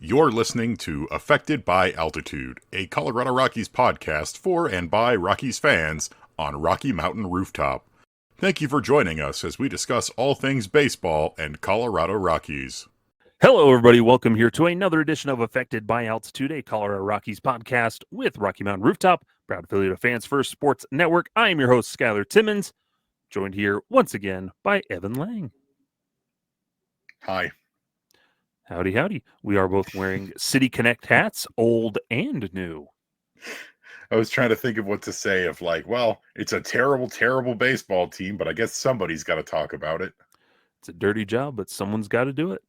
You're listening to Affected by Altitude, a Colorado Rockies podcast for and by Rockies fans on Rocky Mountain Rooftop. Thank you for joining us as we discuss all things baseball and Colorado Rockies. Hello, everybody. Welcome here to another edition of Affected by Altitude, a Colorado Rockies podcast with Rocky Mountain Rooftop, proud affiliate of Fans First Sports Network. I am your host, Skyler Timmons, joined here once again by Evan Lang. Hi. Howdy, howdy. We are both wearing City Connect hats, old and new. I was trying to think of what to say of it's a terrible, terrible baseball team, but I guess somebody's got to talk about it. It's a dirty job, but someone's got to do it.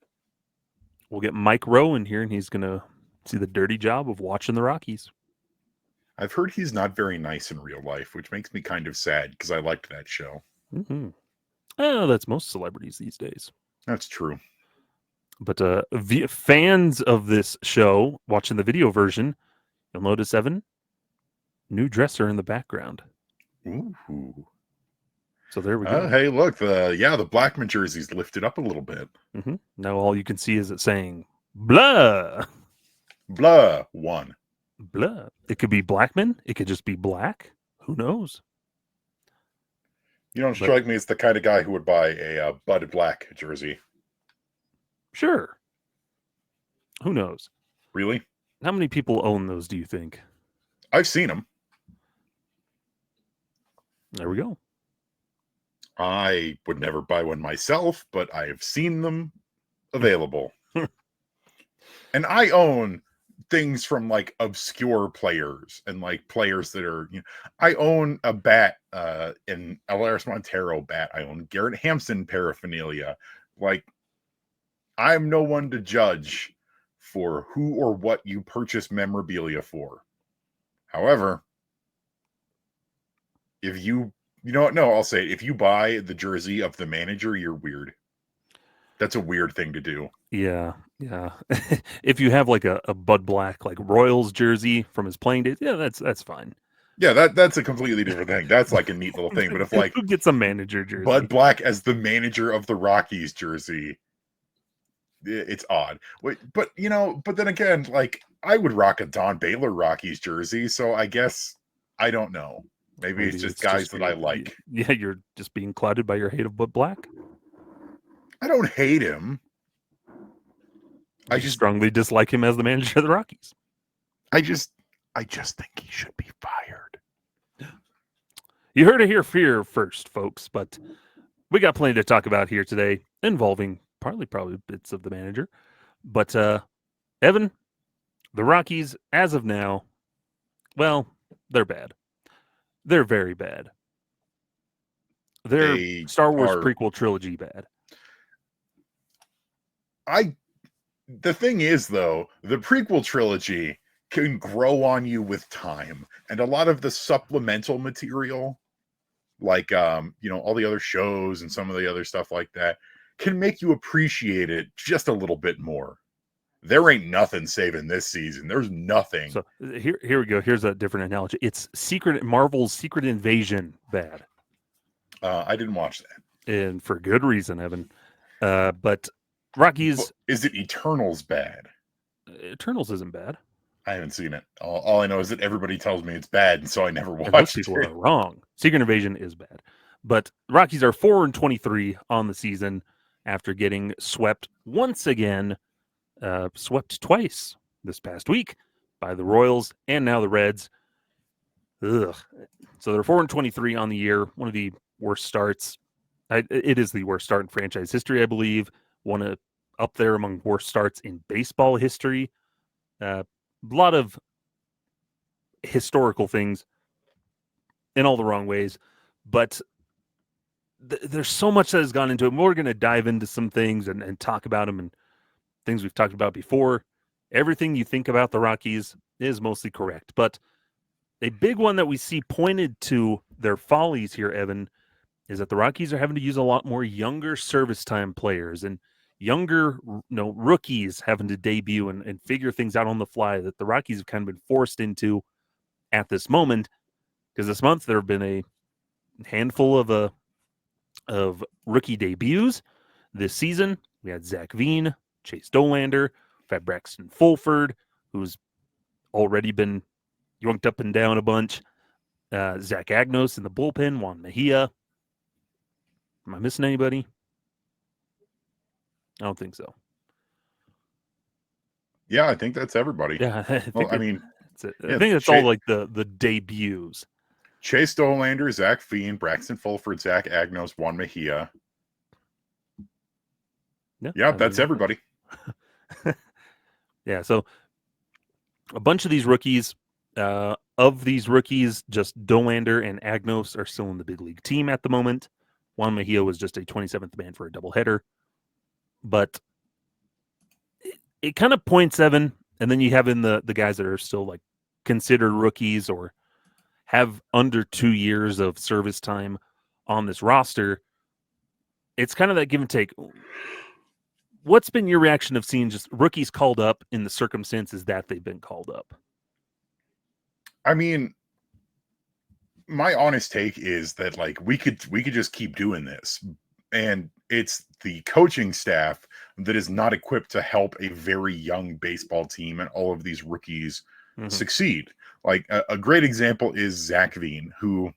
We'll get Mike Rowe in here, and he's going to see the dirty job of watching the Rockies. I've heard he's not very nice in real life, which makes me kind of sad because I liked that show. Mm-hmm. Oh, that's most celebrities these days. That's true. But fans of this show, watching the video version, you'll notice, Evan, new dresser in the background. Ooh. So there we go. Hey, look, the Blackman jersey's lifted up a little bit. Mm-hmm. Now all you can see is it saying, blah. Blah, one. Blah. It could be Blackman. It could just be black. Who knows? You don't strike me as the kind of guy who would buy a Bud Black jersey. Sure. Who knows? Really? How many people own those, do you think? I've seen them. There we go. I would never buy one myself, but I have seen them available. And I own things from obscure players and players that are, I own a bat, an Alaris Montero bat. I own Garrett Hampson paraphernalia. I'm no one to judge for who or what you purchase memorabilia for. However, if you know what? No, I'll say it. If you buy the jersey of the manager, you're weird. That's a weird thing to do. Yeah. If you have a Bud Black Royals jersey from his playing days, yeah, that's fine. Yeah, that's a completely different thing. That's a neat little thing. But if who gets a manager jersey? Bud Black as the manager of the Rockies jersey, it's odd. But then again, I would rock a Don Baylor Rockies jersey, so I guess I don't know. Maybe it's just guys that I like. Yeah, you're just being clouded by your hate of Bud Black. I don't hate him. I just strongly dislike him as the manager of the Rockies. I just think he should be fired. You heard it here first, folks, but we got plenty to talk about here today involving probably bits of the manager. But Evan, the Rockies, as of now, well, they're bad. They're very bad. They're Star Wars prequel trilogy bad. The thing is, though, the prequel trilogy can grow on you with time. And a lot of the supplemental material, all the other shows and some of the other stuff like that, can make you appreciate it just a little bit more. There ain't nothing saving this season. There's nothing. So here we go. Here's a different analogy. It's Marvel's Secret Invasion bad. I didn't watch that. And for good reason, Evan. But Rockies... Is it Eternals bad? Eternals isn't bad. I haven't seen it. All I know is that everybody tells me it's bad, and so I never watched it. Most people are wrong. Secret Invasion is bad. But Rockies are 4-23 on the season after getting swept once again. Swept twice this past week by the Royals and now the Reds. Ugh. So they're 4-23 on the year. One of the worst starts. It is the worst start in franchise history, I believe. One up there among worst starts in baseball history. A lot of historical things in all the wrong ways, but there's so much that has gone into it. We're going to dive into some things and talk about them and things we've talked about before. Everything you think about the Rockies is mostly correct, but a big one that we see pointed to their follies here, Evan, is that the Rockies are having to use a lot more younger service time players and younger rookies having to debut and figure things out on the fly that the Rockies have kind of been forced into at this moment. Because this month there have been a handful of rookie debuts this season. We had Zach Veen, Chase Dolander, We've had Braxton Fulford, who's already been yoinked up and down a bunch. Zach Agnos in the bullpen. Juan Mejia. Am I missing anybody? I don't think so. Yeah, I think that's everybody. Yeah, I think that's all like the debuts. Chase Dolander, Zach Fiend, Braxton Fulford, Zach Agnos, Juan Mejia. Yeah, that's everybody. Yeah, so a bunch of these rookies, just Dolander and Agnos are still in the big league team at the moment. Juan Mejia was just a 27th man for a doubleheader. But it kind of points, Evan, and then you have in the guys that are still like considered rookies or have under 2 years of service time on this roster. It's kind of that give and take. What's been your reaction of seeing just rookies called up in the circumstances that they've been called up? I mean, my honest take is that like we could just keep doing this, and it's the coaching staff that is not equipped to help a very young baseball team and all of these rookies succeed. Like a great example is Zach Veen, who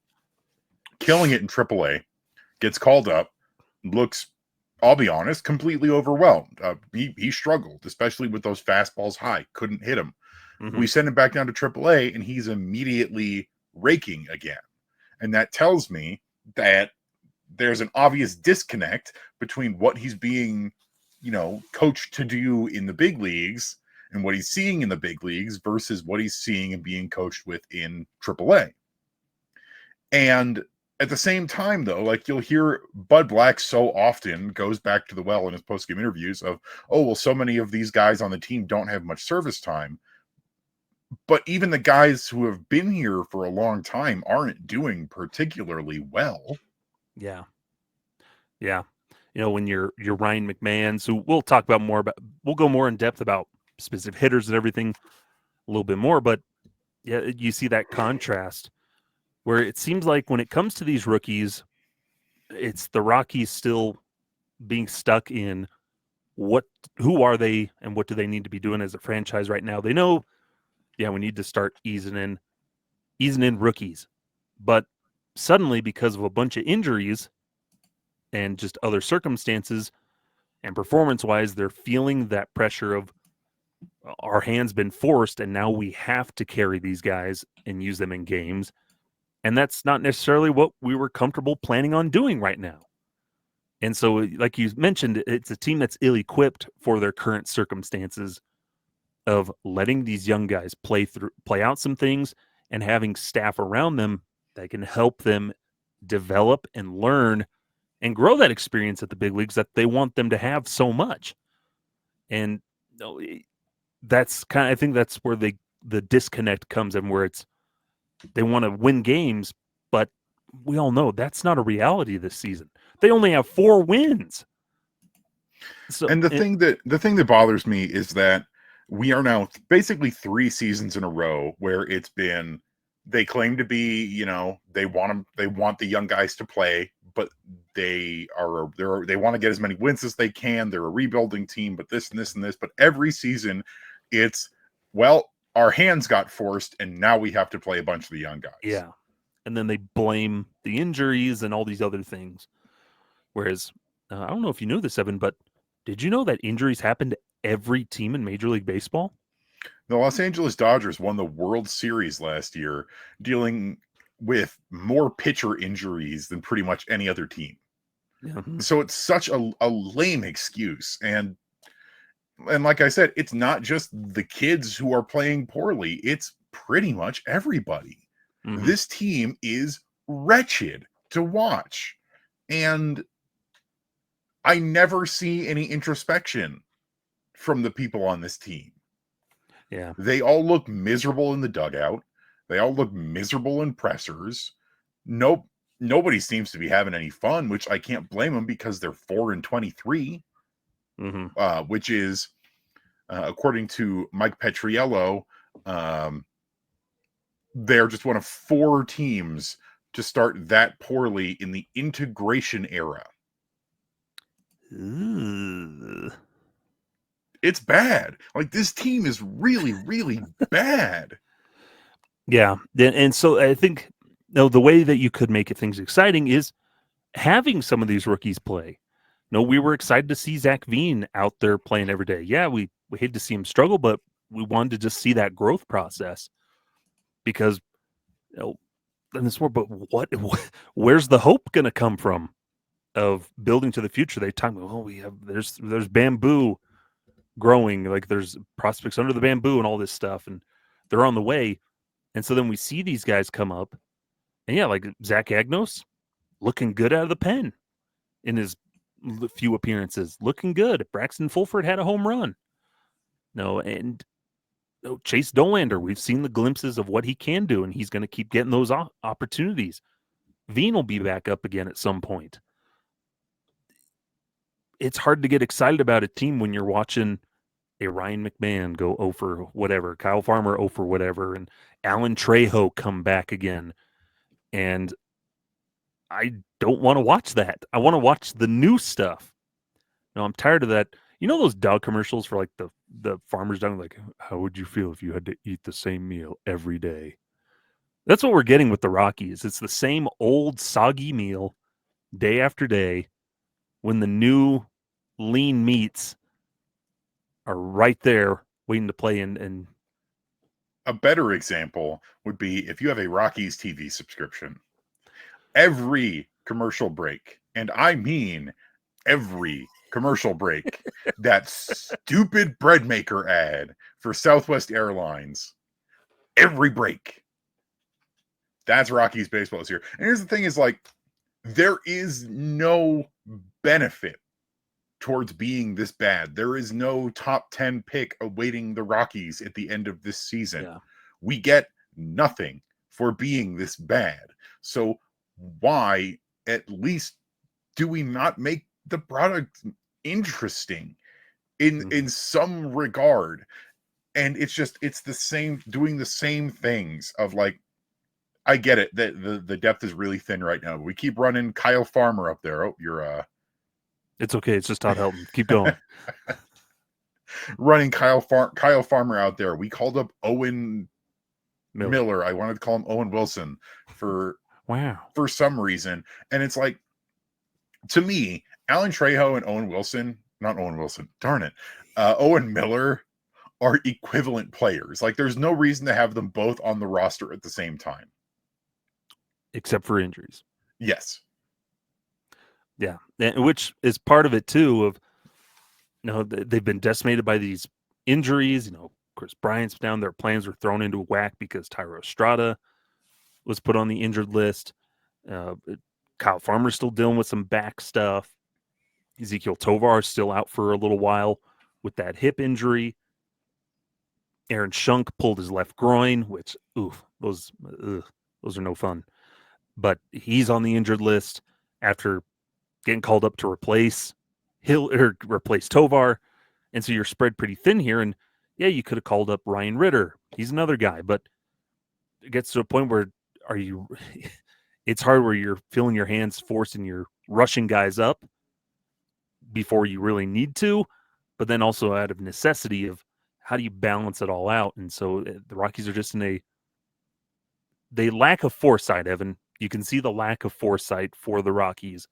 killing it in AAA, gets called up, looks, I'll be honest, completely overwhelmed. He struggled, especially with those fastballs high, couldn't hit him. We send him back down to AAA, and he's immediately raking again. And that tells me that there's an obvious disconnect between what he's being, coached to do in the big leagues and what he's seeing in the big leagues versus what he's seeing and being coached with in AAA. And at the same time, though, like you'll hear Bud Black so often goes back to the well in his post-game interviews of, oh, well, so many of these guys on the team don't have much service time. But even the guys who have been here for a long time aren't doing particularly well. Yeah. When you're Ryan McMahon, who we'll talk about we'll go more in depth about specific hitters and everything a little bit more. But yeah, you see that contrast where it seems like when it comes to these rookies, it's the Rockies still being stuck in who are they and what do they need to be doing as a franchise right now. They know, we need to start easing in rookies. But suddenly, because of a bunch of injuries and just other circumstances and performance-wise, they're feeling that pressure of our hand's been forced and now we have to carry these guys and use them in games. And that's not necessarily what we were comfortable planning on doing right now. And so, like you mentioned, it's a team that's ill-equipped for their current circumstances of letting these young guys play out some things and having staff around them that can help them develop and learn and grow that experience at the big leagues that they want them to have so much. And that's I think that's where the disconnect comes in, where they want to win games, but we all know that's not a reality this season. They only have 4 wins. So, and the thing that bothers me is that we are now basically 3 seasons in a row where it's been, they claim to be, they want the young guys to play, but they want to get as many wins as they can. They're a rebuilding team, but this and this and this. But every season, it's, well, our hands got forced, and now we have to play a bunch of the young guys. Yeah, and then they blame the injuries and all these other things. Whereas, I don't know if you knew this, Evan, but did you know that injuries happen to every team in Major League Baseball? The Los Angeles Dodgers won the World Series last year, dealing with more pitcher injuries than pretty much any other team. Mm-hmm. So it's such a lame excuse. And like I said, it's not just the kids who are playing poorly. It's pretty much everybody. Mm-hmm. This team is wretched to watch. And I never see any introspection from the people on this team. Yeah. They all look miserable in the dugout. They all look miserable in pressers. Nobody seems to be having any fun, which I can't blame them because they're 4-23, which is, according to Mike Petriello, they're just one of 4 teams to start that poorly in the integration era. Ooh. It's bad. Like, this team is really, really bad. Yeah. And so I think the way that you could make things exciting is having some of these rookies play. We were excited to see Zach Veen out there playing every day. Yeah, we hate to see him struggle, but we wanted to just see that growth process because in this world, but where's the hope going to come from of building to the future? They talk about, there's bamboo growing, like there's prospects under the bamboo and all this stuff, and they're on the way. And so then we see these guys come up, and yeah, like Zach Agnos looking good out of the pen in his few appearances, looking good. Braxton Fulford had a home run. And Chase Dolander, we've seen the glimpses of what he can do, and he's going to keep getting those opportunities. Veen will be back up again at some point. It's hard to get excited about a team when you're watching a Ryan McMahon go 0 for whatever, Kyle Farmer 0 for whatever, and Alan Trejo come back again. And I don't want to watch that. I want to watch the new stuff. No, I'm tired of that. Those dog commercials for like the farmer's dog, like, how would you feel if you had to eat the same meal every day? That's what we're getting with the Rockies. It's the same old soggy meal day after day when the new lean meats are right there waiting to play. And a better example would be if you have a Rockies TV subscription. Every commercial break, and I mean every commercial break, that stupid bread maker ad for Southwest Airlines, every break. That's Rockies baseball this year. And here's the thing is, like, there is no benefit towards being this bad. There is no top 10 pick awaiting the Rockies at the end of this season. Yeah. We get nothing for being this bad. So why at least do we not make the product interesting in some regard? And it's the same, doing the same things of, like, I get it that the depth is really thin right now. We keep running Kyle Farmer up there. Oh, you're it's okay. It's just Todd Helton. Keep going. Running Kyle Farmer out there. We called up Owen Miller. I wanted to call him Owen Wilson for some reason. And it's like, to me, Alan Trejo and Owen Miller are equivalent players. Like, there's no reason to have them both on the roster at the same time. Except for injuries. Yes. Yeah. Which is part of it too of, they've been decimated by these injuries. Chris Bryant's down. Their plans were thrown into whack because Tyro Estrada was put on the injured list. Kyle Farmer's still dealing with some back stuff. Ezekiel Tovar is still out for a little while with that hip injury. Aaron Schunk pulled his left groin, which, those are no fun. But he's on the injured list after getting called up to replace Tovar. And so you're spread pretty thin here. And yeah, you could have called up Ryan Ritter. He's another guy, but it gets to a point where it's hard where you're feeling your hands forced and you're rushing guys up before you really need to, but then also out of necessity of how do you balance it all out? And so the Rockies are just they lack of foresight, Evan. You can see the lack of foresight for the Rockies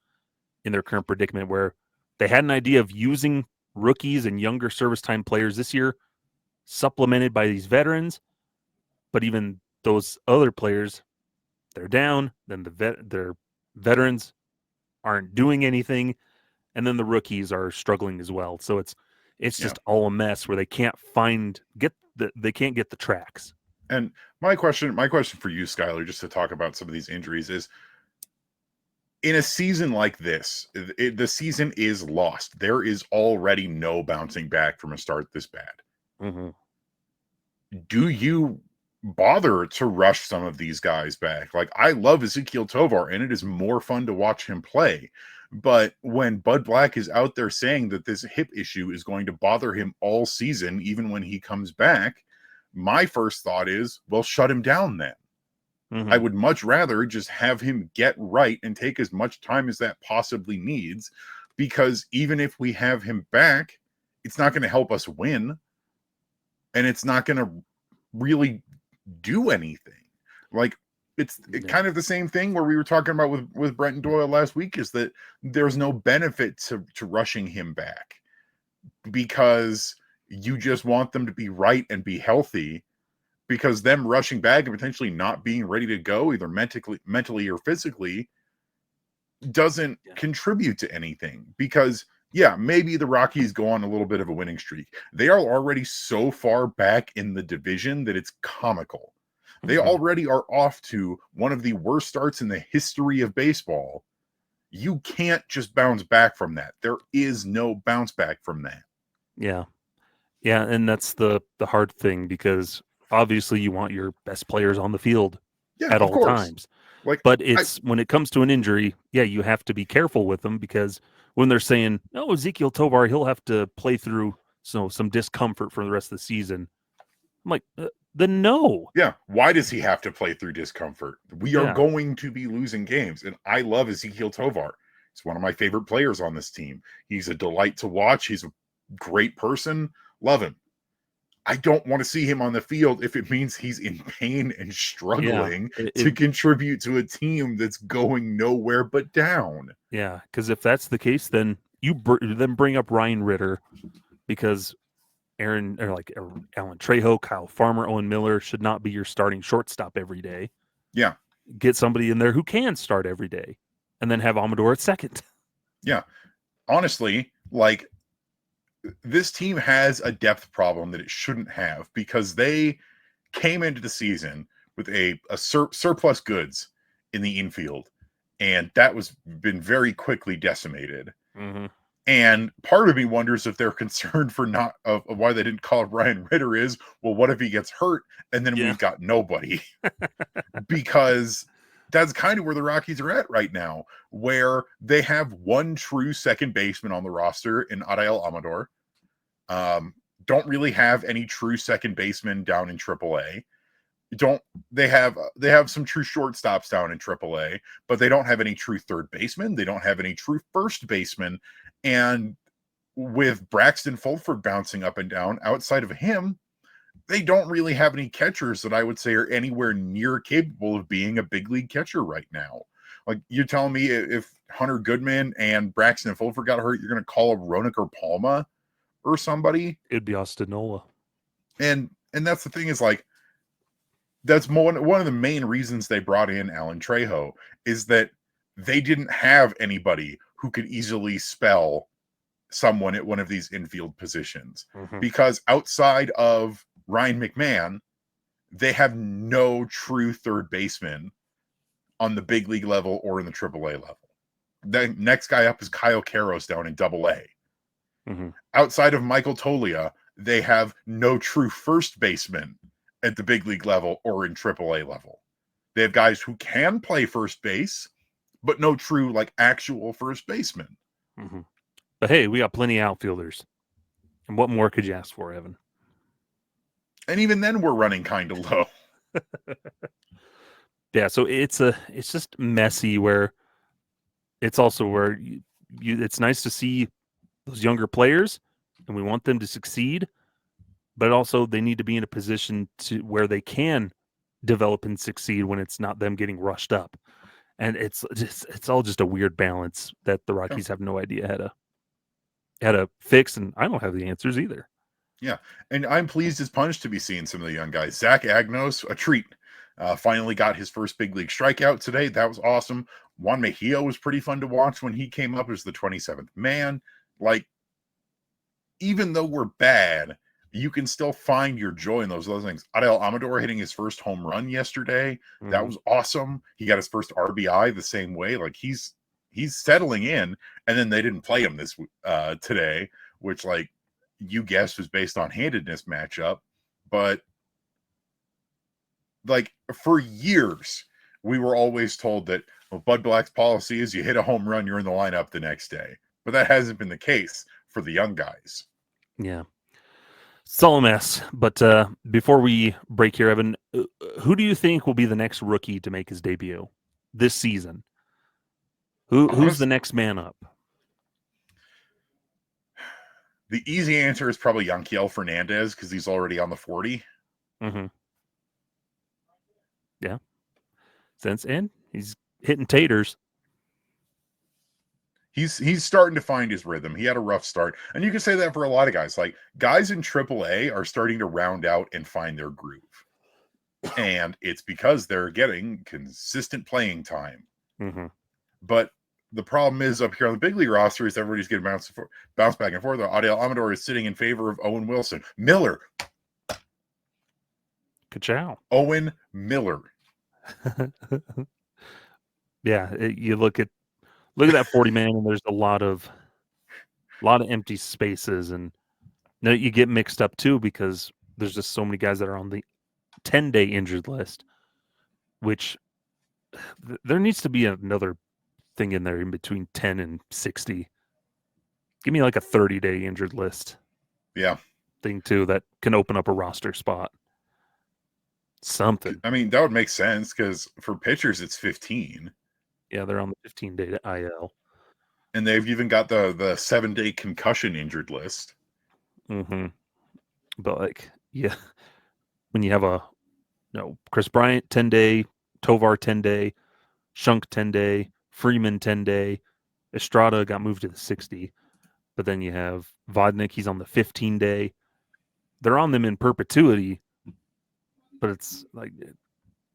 in their current predicament, where they had an idea of using rookies and younger service time players this year, supplemented by these veterans. But even those other players, they're down. Then their veterans aren't doing anything, and then the rookies are struggling as well. So it's just all a mess where they can't get the tracks. And my question for you, Skyler, just to talk about some of these injuries, is in a season like this, the season is lost. There is already no bouncing back from a start this bad. Mm-hmm. Do you bother to rush some of these guys back? Like, I love Ezekiel Tovar, and it is more fun to watch him play. But when Bud Black is out there saying that this hip issue is going to bother him all season, even when he comes back, my first thought is, well, shut him down then. Mm-hmm. I would much rather just have him get right and take as much time as that possibly needs, because even if we have him back, it's not going to help us win, and it's not going to really do anything. Like, it's kind of the same thing where we were talking about with Brenton Doyle last week, is that there's no benefit to rushing him back, because you just want them to be right and be healthy, because them rushing back and potentially not being ready to go, either mentally or physically, doesn't contribute to anything. Because maybe the Rockies go on a little bit of a winning streak. They are already so far back in the division that it's comical. They already are off to one of the worst starts in the history of baseball. You can't just bounce back from that. There is no bounce back from that. Yeah. Yeah, and that's the hard thing, because obviously you want your best players on the field at all times. But when it comes to an injury, you have to be careful with them, because when they're saying, "Oh, Ezekiel Tovar, he'll have to play through some discomfort for the rest of the season," I'm like, then no. Yeah, why does he have to play through discomfort? We are going to be losing games, and I love Ezekiel Tovar. He's one of my favorite players on this team. He's a delight to watch. He's a great person. Love him. I don't want to see him on the field if it means he's in pain and struggling to contribute to a team that's going nowhere but down. Yeah, because if that's the case, then you then bring up Ryan Ritter, because Alan Trejo, Kyle Farmer, Owen Miller should not be your starting shortstop every day. Yeah. Get somebody in there who can start every day, and then have Amador at second. Yeah. Honestly, like, this team has a depth problem that it shouldn't have, because they came into the season with a surplus goods in the infield, and that was been very quickly decimated. And part of me wonders if they're concerned for not of why they didn't call Ryan Ritter is, well, what if he gets hurt and then we've got nobody? Because that's kind of where the Rockies are at right now, where they have one true second baseman on the roster in Adael Amador. Don't really have any true second baseman down in AAA. They have some true shortstops down in AAA, but they don't have any true third baseman. They don't have any true first baseman. And with Braxton Fulford bouncing up and down, outside of him, they don't really have any catchers that I would say are anywhere near capable of being a big league catcher right now. Like, you're telling me if Hunter Goodman and Braxton Fulford got hurt, you're going to call up Ronak or Palma or somebody? It'd be Austin Nola. And that's the thing, is like, that's one of the main reasons they brought in Alan Trejo, is that they didn't have anybody who could easily spell someone at one of these infield positions. Because outside of Ryan McMahon, they have no true third baseman on the big league level or in the AAA level. The next guy up is Kyle Karros down in AA. Outside of Michael Tolia, they have no true first baseman at the big league level or in AAA level. They have guys who can play first base, but no true, like, actual first baseman. But hey, we got plenty of outfielders. And what more could you ask for, Evan? And even then, we're running kind of low. Yeah, so it's just messy, where it's also where it's nice to see those younger players, and we want them to succeed, but also they need to be in a position to where they can develop and succeed when it's not them getting rushed up. And it's all just a weird balance that the Rockies have no idea how to fix, and I don't have the answers either. Yeah, and I'm pleased as punch to be seeing some of the young guys. Zach Agnos, a treat. Finally got his first big league strikeout today. That was awesome. Juan Mejia was pretty fun to watch when he came up as the 27th man. Like, even though we're bad, you can still find your joy in those other things. Adael Amador hitting his first home run yesterday. That was awesome. He got his first RBI the same way. Like, he's settling in. And then they didn't play him this today, which, like, you guessed was based on handedness matchup. But, like, for years, we were always told that, well, Bud Black's policy is you hit a home run, you're in the lineup the next day. But that hasn't been the case for the young guys. Yeah. It's all a mess. But before we break here, Evan, who do you think will be the next rookie to make his debut this season? Who's the next man up? The easy answer is probably Yanquiel Fernandez because he's already on the 40. Mm-hmm. Yeah. And he's hitting taters. He's starting to find his rhythm. He had a rough start. And you can say that for a lot of guys. Like, guys in AAA are starting to round out and find their groove. And it's because they're getting consistent playing time. Mm-hmm. But the problem is up here on the big league roster is everybody's getting bounced back and forth. Adiel Amador is sitting in favor of Owen Wilson. Miller. Ka-chow. Owen Miller. Yeah, you look at that 40-man, and there's a lot of empty spaces, and you get mixed up too because there's just so many guys that are on the 10-day injured list, which there needs to be another thing in there in between 10 and 60. Give me like a 30-day injured list. Yeah. Thing too that can open up a roster spot. Something. I mean, that would make sense because for pitchers it's 15. Yeah, they're on the 15-day IL. And they've even got the 7-day concussion injured list. Mm-hmm. But like, yeah, when you have Chris Bryant 10-day, Tovar 10-day, Shunk 10-day, Freeman 10-day, Estrada got moved to the 60, but then you have Vodnik, he's on the 15-day. They're on them in perpetuity, but it's like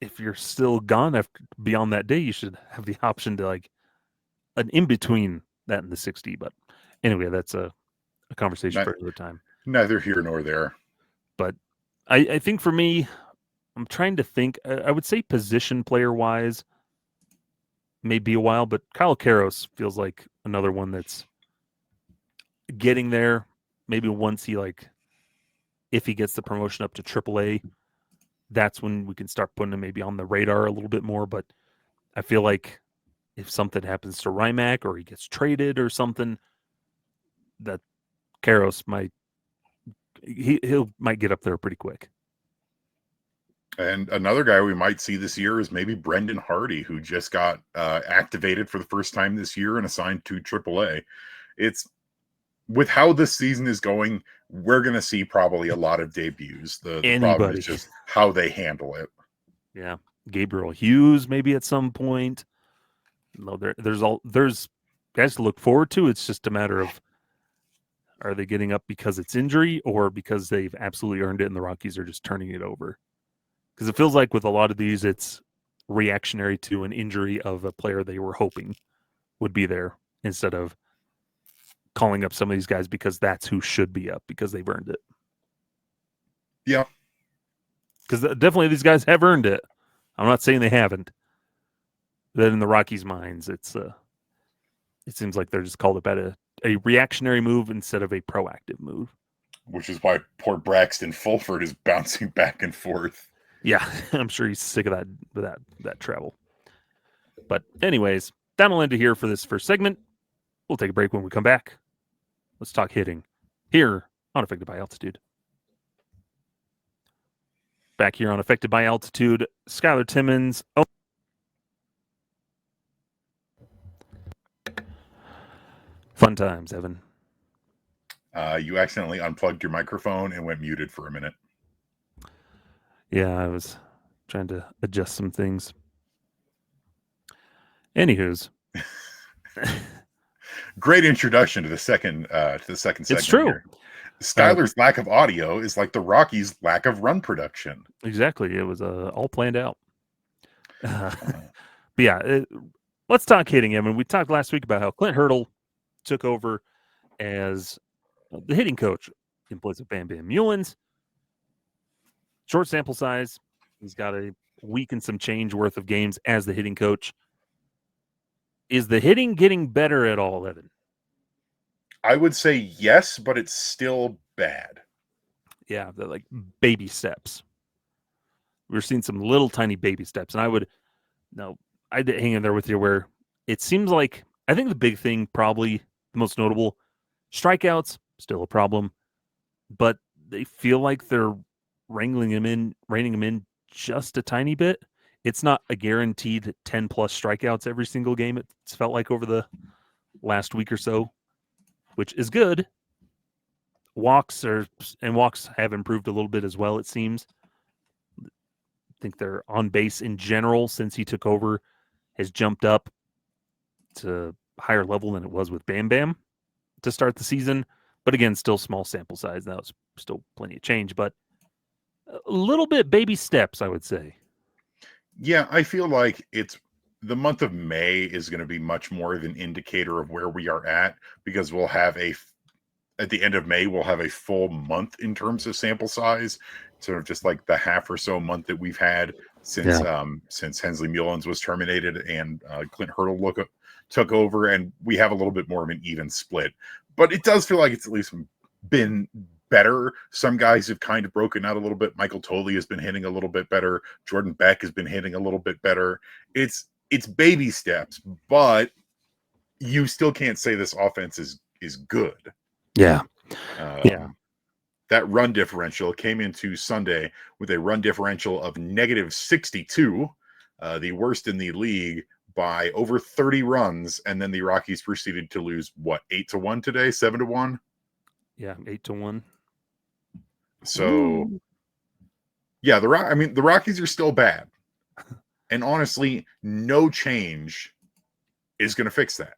if you're still gone beyond that day, you should have the option to like an in between that and the 60. But anyway, that's a conversation for another time. Neither here nor there. But I think for me, I'm trying to think. I would say position player wise, may be a while, but Kyle Karros feels like another one that's getting there. Maybe once if he gets the promotion up to AAA, that's when we can start putting him maybe on the radar a little bit more. But I feel like if something happens to Rymack or he gets traded or something, that Karros might get up there pretty quick. And another guy we might see this year is maybe Brendan Hardy, who just got activated for the first time this year and assigned to AAA. It's with how this season is going, we're going to see probably a lot of debuts. The problem is just how they handle it. Yeah, Gabriel Hughes maybe at some point. No, there's guys to look forward to. It's just a matter of, are they getting up because it's injury or because they've absolutely earned it and the Rockies are just turning it over? Because it feels like with a lot of these, it's reactionary to an injury of a player they were hoping would be there instead of calling up some of these guys because that's who should be up because they've earned it. Yeah. Because definitely these guys have earned it. I'm not saying they haven't. But in the Rockies' minds, it seems like they're just called up at a reactionary move instead of a proactive move. Which is why poor Braxton Fulford is bouncing back and forth. Yeah, I'm sure he's sick of that travel. But anyways, that'll end it here for this first segment. We'll take a break when we come back. Let's talk hitting here on Affected by Altitude. Back here on Affected by Altitude, Skyler Timmons. Fun times, Evan. You accidentally unplugged your microphone and went muted for a minute. Yeah, I was trying to adjust some things. Anywho's. Great introduction to the second segment. It's true. Here. Skyler's lack of audio is like the Rockies' lack of run production. Exactly. It was all planned out. But yeah, let's talk hitting him. And we talked last week about how Clint Hurdle took over as the hitting coach in place of Bam Bam Mullins. Short sample size. He's got a week and some change worth of games as the hitting coach. Is the hitting getting better at all, Evan? I would say yes, but it's still bad. Yeah, they're like baby steps. We're seeing some little tiny baby steps. And I'd hang in there with you where it seems like, I think the big thing, probably the most notable, strikeouts, still a problem, but they feel like they're reining them in just a tiny bit. It's not a guaranteed 10 plus strikeouts every single game. It's felt like over the last week or so, which is good. walks have improved a little bit as well, it seems. I think their on base in general since he took over has jumped up to a higher level than it was with Bam Bam to start the season. But again, still small sample size. That was still plenty of change, but a little bit baby steps, I would say. Yeah, I feel like the month of May is going to be much more of an indicator of where we are at, because at the end of May, we'll have a full month in terms of sample size, sort of just like the half or so month that we've had since Hensley Mullins was terminated and Clint Hurdle took over, and we have a little bit more of an even split. But it does feel like it's at least been better. Some guys have kind of broken out a little bit. Michael Tolley has been hitting a little bit better. Jordan Beck has been hitting a little bit better. It's baby steps, but you still can't say this offense is good. Yeah. That run differential came into Sunday with a run differential of -62, the worst in the league by over 30 runs. And then the Rockies proceeded to lose 8-1 today, 7-1. Yeah, 8-1. So, Ooh. yeah, the Rockies are still bad, and honestly, no change is going to fix that.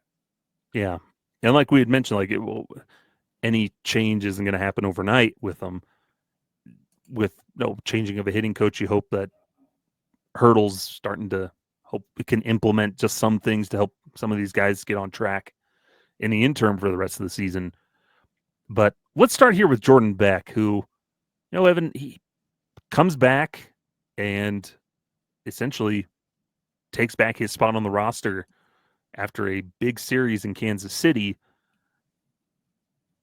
Yeah, and like we had mentioned, any change isn't going to happen overnight with them. With no changing of a hitting coach, you hope that Hurdle's starting to hope we can implement just some things to help some of these guys get on track in the interim for the rest of the season. But let's start here with Jordan Beck, who, Evan, he comes back and essentially takes back his spot on the roster after a big series in Kansas City.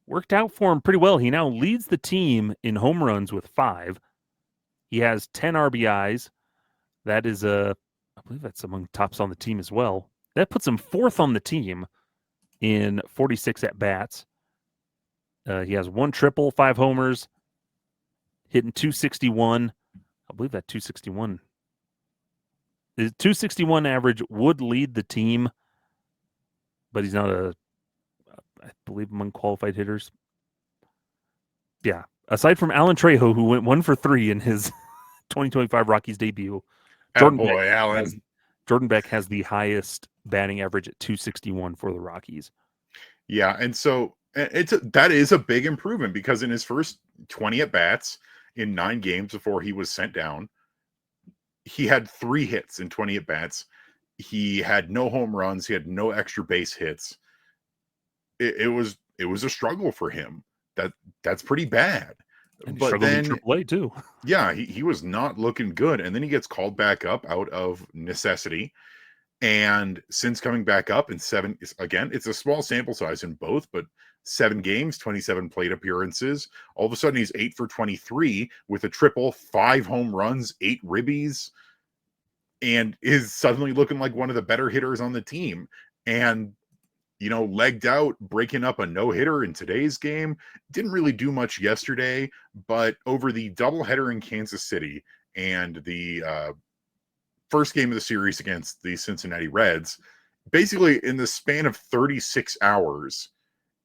Worked out for him pretty well. He now leads the team in home runs with 5. He has 10 RBIs. That is I believe that's among tops on the team as well. That puts him 4th on the team in 46 at-bats. He has 1 triple, 5 homers, hitting .261. I believe that .261. The .261 average would lead the team, but he's not I believe, among qualified hitters. Yeah. Aside from Alan Trejo, who went 1 for 3 in his 2025 Rockies debut, Jordan Beck has the highest batting average at .261 for the Rockies. Yeah, and so that is a big improvement, because in his first 20 at-bats in 9 games before he was sent down, he had 3 hits in 20 at-bats. He had no home runs. He had no extra base hits. It was a struggle for him. That's pretty bad. And but then AAA too. Yeah, he was not looking good, and then he gets called back up out of necessity. And since coming back up in 7, again, it's a small sample size in both, but 7 games, 27 plate appearances. All of a sudden, he's 8 for 23 with a triple, 5 home runs, 8 ribbies, and is suddenly looking like one of the better hitters on the team. And, legged out, breaking up a no-hitter in today's game. Didn't really do much yesterday, but over the doubleheader in Kansas City and the first game of the series against the Cincinnati Reds, basically in the span of 36 hours,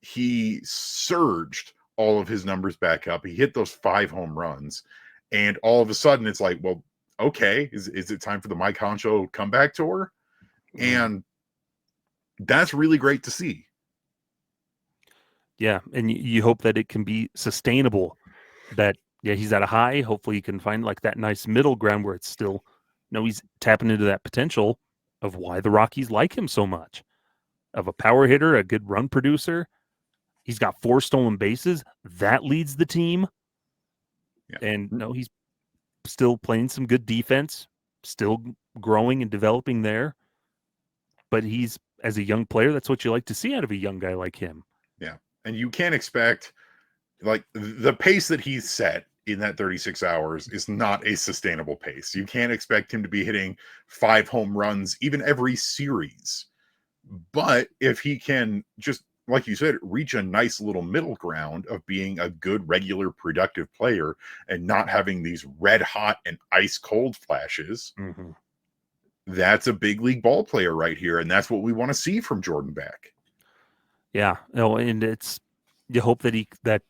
he surged all of his numbers back up. He hit those 5 home runs, and all of a sudden it's like, well, okay, is it time for the Mike Honcho comeback tour? And that's really great to see. Yeah, and you hope that it can be sustainable, that, he's at a high. Hopefully he can find like that nice middle ground where it's still, he's tapping into that potential of why the Rockies like him so much, of a power hitter, a good run producer. He's got 4 stolen bases. That leads the team. Yeah. And he's still playing some good defense, still growing and developing there. But he's, as a young player, that's what you like to see out of a young guy like him. Yeah. And you can't expect, like, the pace that he's set in that 36 hours is not a sustainable pace. You can't expect him to be hitting 5 home runs even every series. But if he can just, like you said, reach a nice little middle ground of being a good, regular, productive player and not having these red hot and ice cold flashes, that's a big league ball player right here. And that's what we want to see from Jordan Beck. Yeah. And you hope that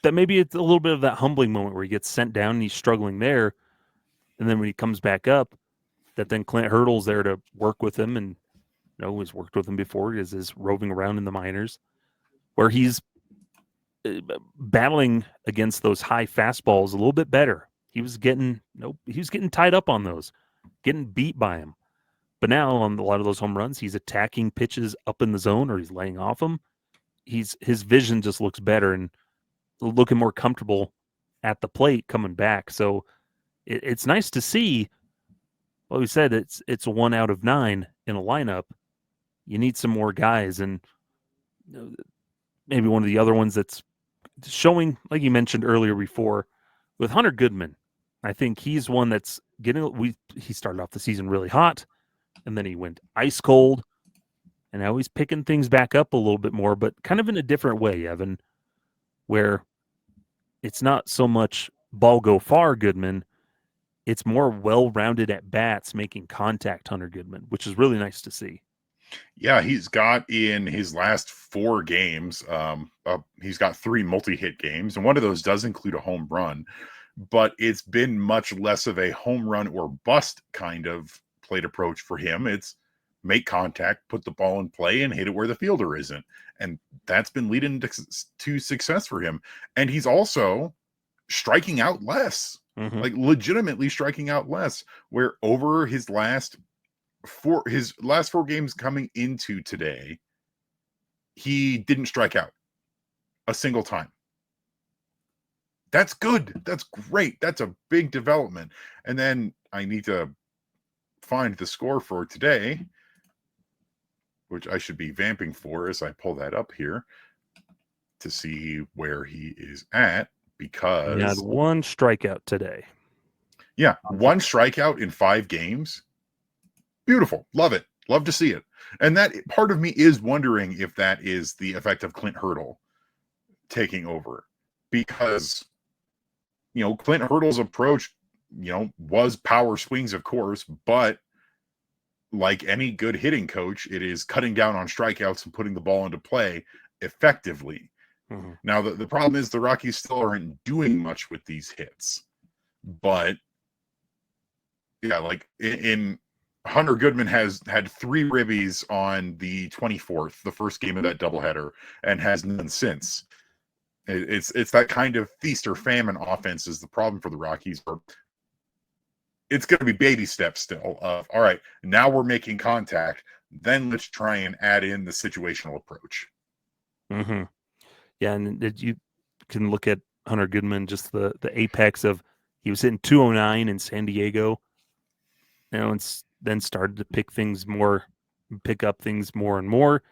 that maybe it's a little bit of that humbling moment where he gets sent down and he's struggling there. And then when he comes back up, that then Clint Hurdle's there to work with him, and he's worked with him before, is roving around in the minors, where he's battling against those high fastballs a little bit better. He was getting tied up on those, getting beat by him. But now on a lot of those home runs, he's attacking pitches up in the zone or he's laying off them. His vision just looks better and looking more comfortable at the plate coming back. So it's nice to see. Well, we said it's 1 out of 9 in a lineup. You need some more guys, and maybe one of the other ones that's showing, like you mentioned earlier before, with Hunter Goodman. I think he's one that's he started off the season really hot, and then he went ice cold, and now he's picking things back up a little bit more, but kind of in a different way, Evan, where it's not so much ball go far Goodman, it's more well-rounded at bats making contact Hunter Goodman, which is really nice to see. Yeah, he's got in his last 4 games, he's got 3 multi-hit games, and one of those does include a home run, but it's been much less of a home run or bust kind of plate approach for him. It's make contact, put the ball in play, and hit it where the fielder isn't. And that's been leading to success for him. And he's also striking out less, like legitimately striking out less, where over his last 4 games coming into today, he didn't strike out a single time. That's good. That's great. That's a big development. And then I need to find the score for today, which I should be vamping for as I pull that up here to see where he is at, because he had 1 strikeout today. Yeah, 1 strikeout in 5 games. Beautiful. Love it. Love to see it. And that part of me is wondering if that is the effect of Clint Hurdle taking over, because Clint Hurdle's approach was power swings, of course, but like any good hitting coach, it is cutting down on strikeouts and putting the ball into play effectively. Now, the problem is the Rockies still aren't doing much with these hits, but yeah, like in Hunter Goodman has had 3 ribbies on the 24th, the first game of that doubleheader, and has none since. It's that kind of feast or famine offense is the problem for the Rockies. It's going to be baby steps still of, all right, now we're making contact, then let's try and add in the situational approach. Yeah, and you can look at Hunter Goodman, just the apex of, he was hitting 209 in San Diego, and then started to pick up things more and more.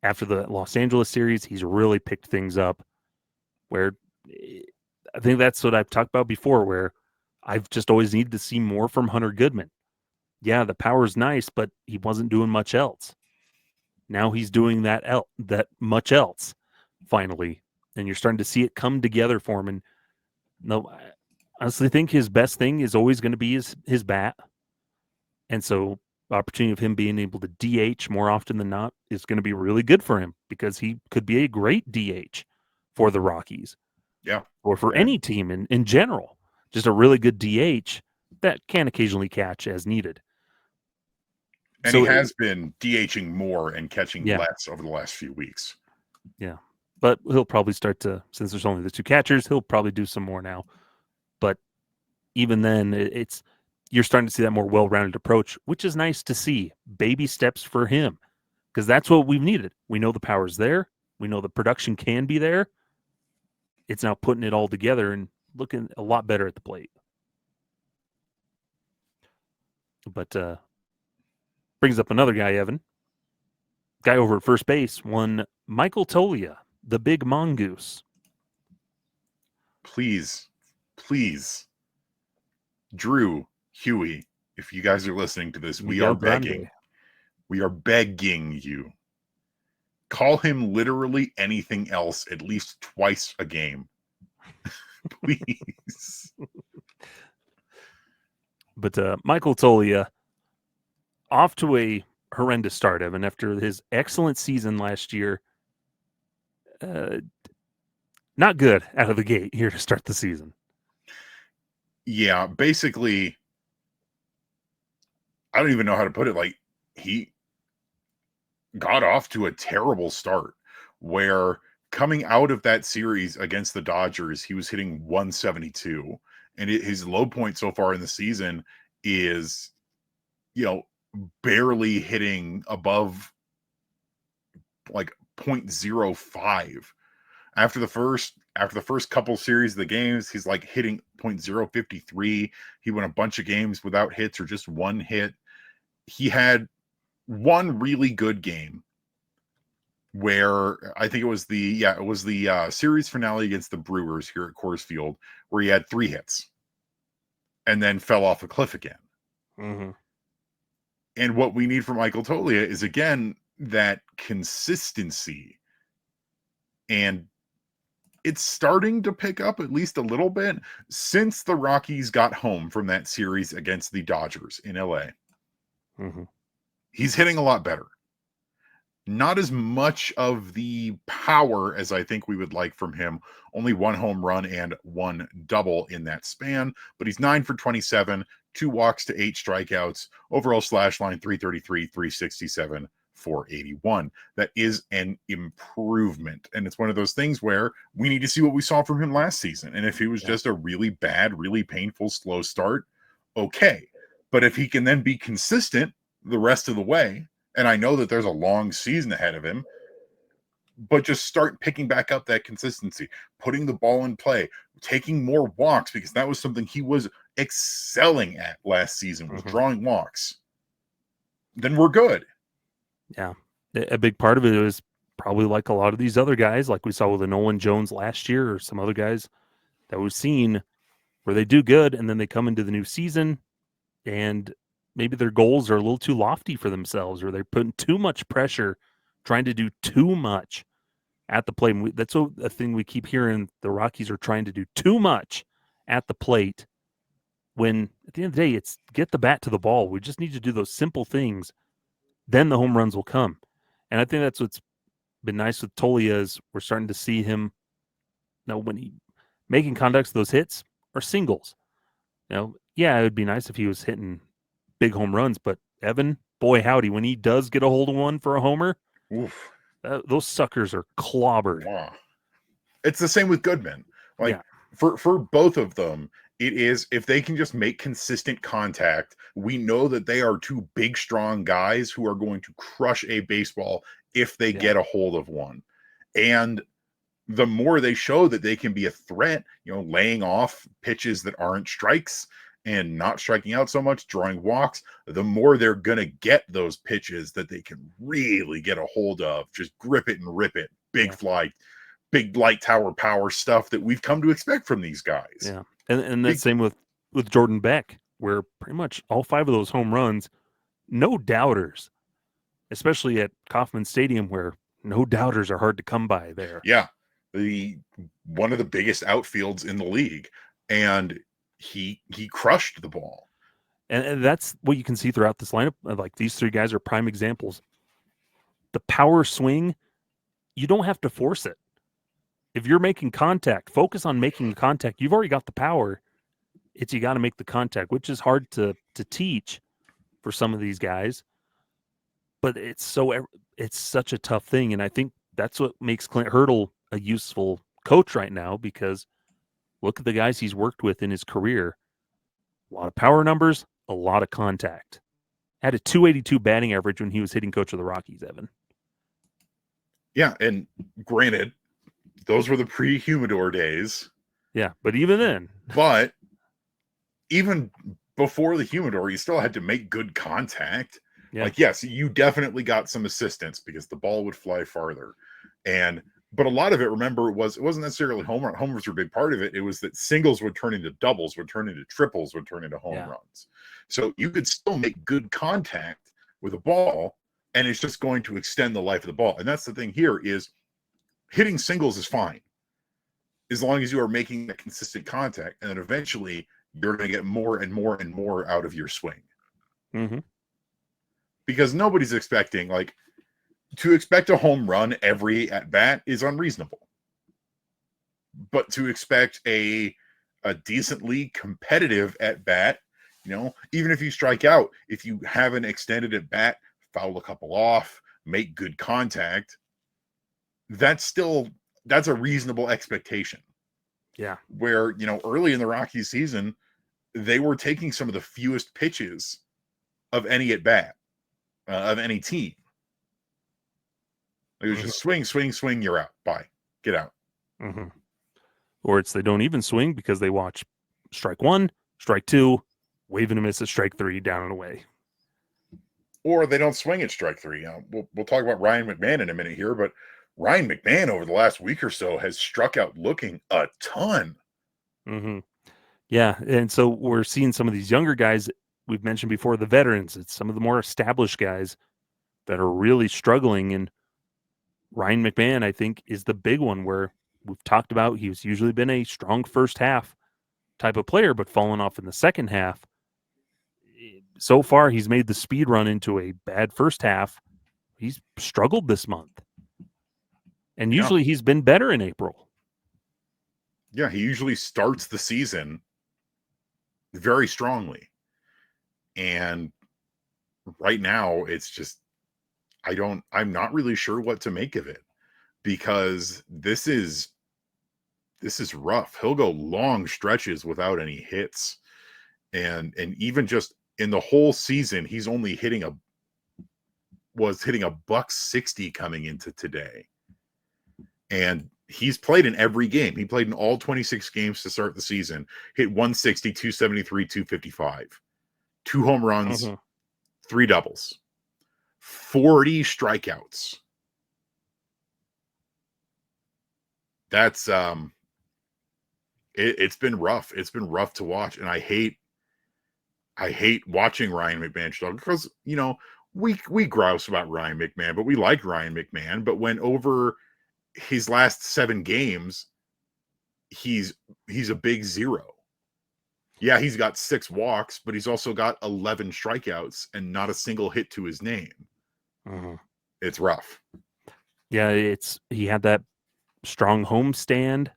After the Los Angeles series, he's really picked things up, where I think that's what I've talked about before, where I've just always needed to see more from Hunter Goodman. Yeah, the power's nice, but he wasn't doing much else. Now he's doing that much else, finally, and you're starting to see it come together for him. And no, I honestly think his best thing is always going to be his bat. And so the opportunity of him being able to DH more often than not is going to be really good for him, because he could be a great DH for the Rockies. Yeah. Or for any team in general. Just a really good DH that can occasionally catch as needed. And so he has been DHing more and catching less over the last few weeks. Yeah. But he'll probably start to, since there's only the 2 catchers, he'll probably do some more now. But even then, you're starting to see that more well-rounded approach, which is nice to see. Baby steps for him, because that's what we've needed. We know the power's there. We know the production can be there. It's now putting it all together and looking a lot better at the plate. But brings up another guy, Evan. Guy over at first base, one Michael Toglia, the big mongoose. Please, Drew, Huey, if you guys are listening to this, we are begging. We are begging you. Call him literally anything else at least twice a game. Please. But Michael Toglia, off to a horrendous start, Evan, after his excellent season last year. not good out of the gate here to start the season. Yeah, basically, I don't even know how to put it. Like, he got off to a terrible start where coming out of that series against the Dodgers, he was hitting 172. And his low point so far in the season is, barely hitting above like 0.05. After the first couple series of the games, he's like hitting 0.053. He won a bunch of games without hits or just one hit. He had one really good game where I think it was the series finale against the Brewers here at Coors Field, where he had 3 hits and then fell off a cliff again. Mm-hmm. And what we need from Michael Toglia is, again, that consistency. And it's starting to pick up at least a little bit since the Rockies got home from that series against the Dodgers in LA. Mm-hmm. He's hitting a lot better. Not as much of the power as I think we would like from him. Only 1 home run and 1 double in that span, but he's 9 for 27, 2 walks to 8 strikeouts, overall slash line 333, 367, 481. That is an improvement. And it's one of those things where we need to see what we saw from him last season. And if he was just a really bad, really painful, slow start, okay. But if he can then be consistent the rest of the way, and I know that there's a long season ahead of him, but just start picking back up that consistency, putting the ball in play, taking more walks, because that was something he was excelling at last season, was drawing walks. Then we're good. Yeah. A big part of it is probably like a lot of these other guys, like we saw with the Nolan Jones last year or some other guys that we've seen where they do good and then they come into the new season and maybe their goals are a little too lofty for themselves, or they're putting too much pressure, trying to do too much at the plate. And that's a thing we keep hearing. The Rockies are trying to do too much at the plate when at the end of the day, it's get the bat to the ball. We just need to do those simple things. Then the home runs will come. And I think that's what's been nice with Toglia is we're starting to see him now when he making contacts, those hits are singles. Yeah, it would be nice if he was hitting big home runs, but Evan, boy howdy, when he does get a hold of one for a homer, those suckers are clobbered. Wow. It's the same with Goodman. Yeah. For both of them, it is, if they can just make consistent contact, we know that they are 2 big, strong guys who are going to crush a baseball if they get a hold of one. And the more they show that they can be a threat, laying off pitches that aren't strikes and not striking out so much, drawing walks, the more they're going to get those pitches that they can really get a hold of, just grip it and rip it, big fly, big light tower power stuff that we've come to expect from these guys. Yeah. And that's same with Jordan Beck, where pretty much all 5 of those home runs, no doubters, especially at Kauffman Stadium where no doubters are hard to come by there. Yeah. One of the biggest outfields in the league. And he crushed the ball. And that's what you can see throughout this lineup. Like these 3 guys are prime examples. The power swing, you don't have to force it. If you're making contact, focus on making contact. You've already got the power. It's you got to make the contact, which is hard to teach for some of these guys. But it's such a tough thing, and I think that's what makes Clint Hurdle a useful coach right now, because look at the guys he's worked with in his career. A lot of power numbers, a lot of contact. Had a 282 batting average when he was hitting coach of the Rockies, Evan. Yeah, and granted, those were the pre-humidor days. Yeah, but even then. But even before the humidor, you still had to make good contact. Yeah. Like, yes, you definitely got some assistance because the ball would fly farther. But a lot of it, remember, it wasn't necessarily homers were a big part of it. It was that singles would turn into doubles, would turn into triples, would turn into home runs. So you could still make good contact with a ball, and it's just going to extend the life of the ball. And that's the thing here is hitting singles is fine as long as you are making that consistent contact, and then eventually you're going to get more and more and more out of your swing. Mm-hmm. Because nobody's expecting, to expect a home run every at bat is unreasonable. but to expect a decently competitive at bat, even if you strike out, if you have an extended at bat, foul a couple off, make good contact, that's a reasonable expectation. Yeah. Where, early in the Rockies season, they were taking some of the fewest pitches of any at bat, of any team. It was just swing, swing, swing, you're out. Bye. Get out. Mm-hmm. Or it's they don't even swing because they watch strike one, strike two, wave and a miss at strike three, down and away. Or they don't swing at strike three. We'll talk about Ryan McMahon in a minute here, but Ryan McMahon over the last week or so has struck out looking a ton. Mm-hmm. Yeah, and so we're seeing some of these younger guys we've mentioned before, the veterans. It's some of the more established guys that are really struggling, and Ryan McMahon, I think, is the big one where we've talked about he's usually been a strong first half type of player, but fallen off in the second half. So far, he's made the speed run into a bad first half. He's struggled this month. And usually he's been better in April. Yeah, he usually starts the season very strongly. And right now, it's just, I'm not really sure what to make of it, because this is rough. He'll go long stretches without any hits. And even just in the whole season, he's only was hitting a $160 coming into today. And he's played in every game. He played in all 26 games to start the season, hit 160, 273, 255, 2 home runs, 3 doubles, 40 strikeouts. That's it's been rough. It's been rough to watch, and I hate watching Ryan McMahon struggle, because we grouse about Ryan McMahon, but we like Ryan McMahon. But when over his last 7 games, he's a big 0. Yeah, he's got 6 walks, but he's also got 11 strikeouts and not a single hit to his name. It's rough. Yeah, he had that strong homestand,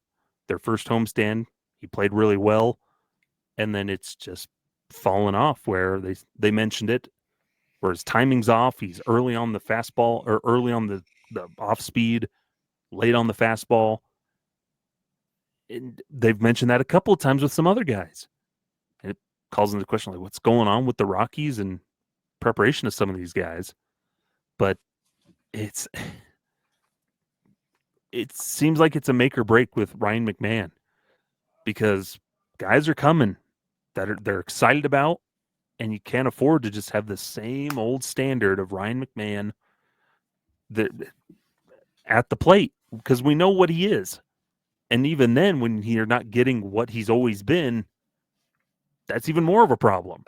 their first homestand. He played really well, and then it's just fallen off where they mentioned it, where his timing's off. He's early on the fastball, or early on the off speed, late on the fastball. And they've mentioned that a couple of times with some other guys. And it calls into question, like, what's going on with the Rockies and preparation of some of these guys. But it seems like it's a make or break with Ryan McMahon, because guys are coming that they're excited about, and you can't afford to just have the same old standard of Ryan McMahon at the plate, because we know what he is. And even then, when you're not getting what he's always been, that's even more of a problem.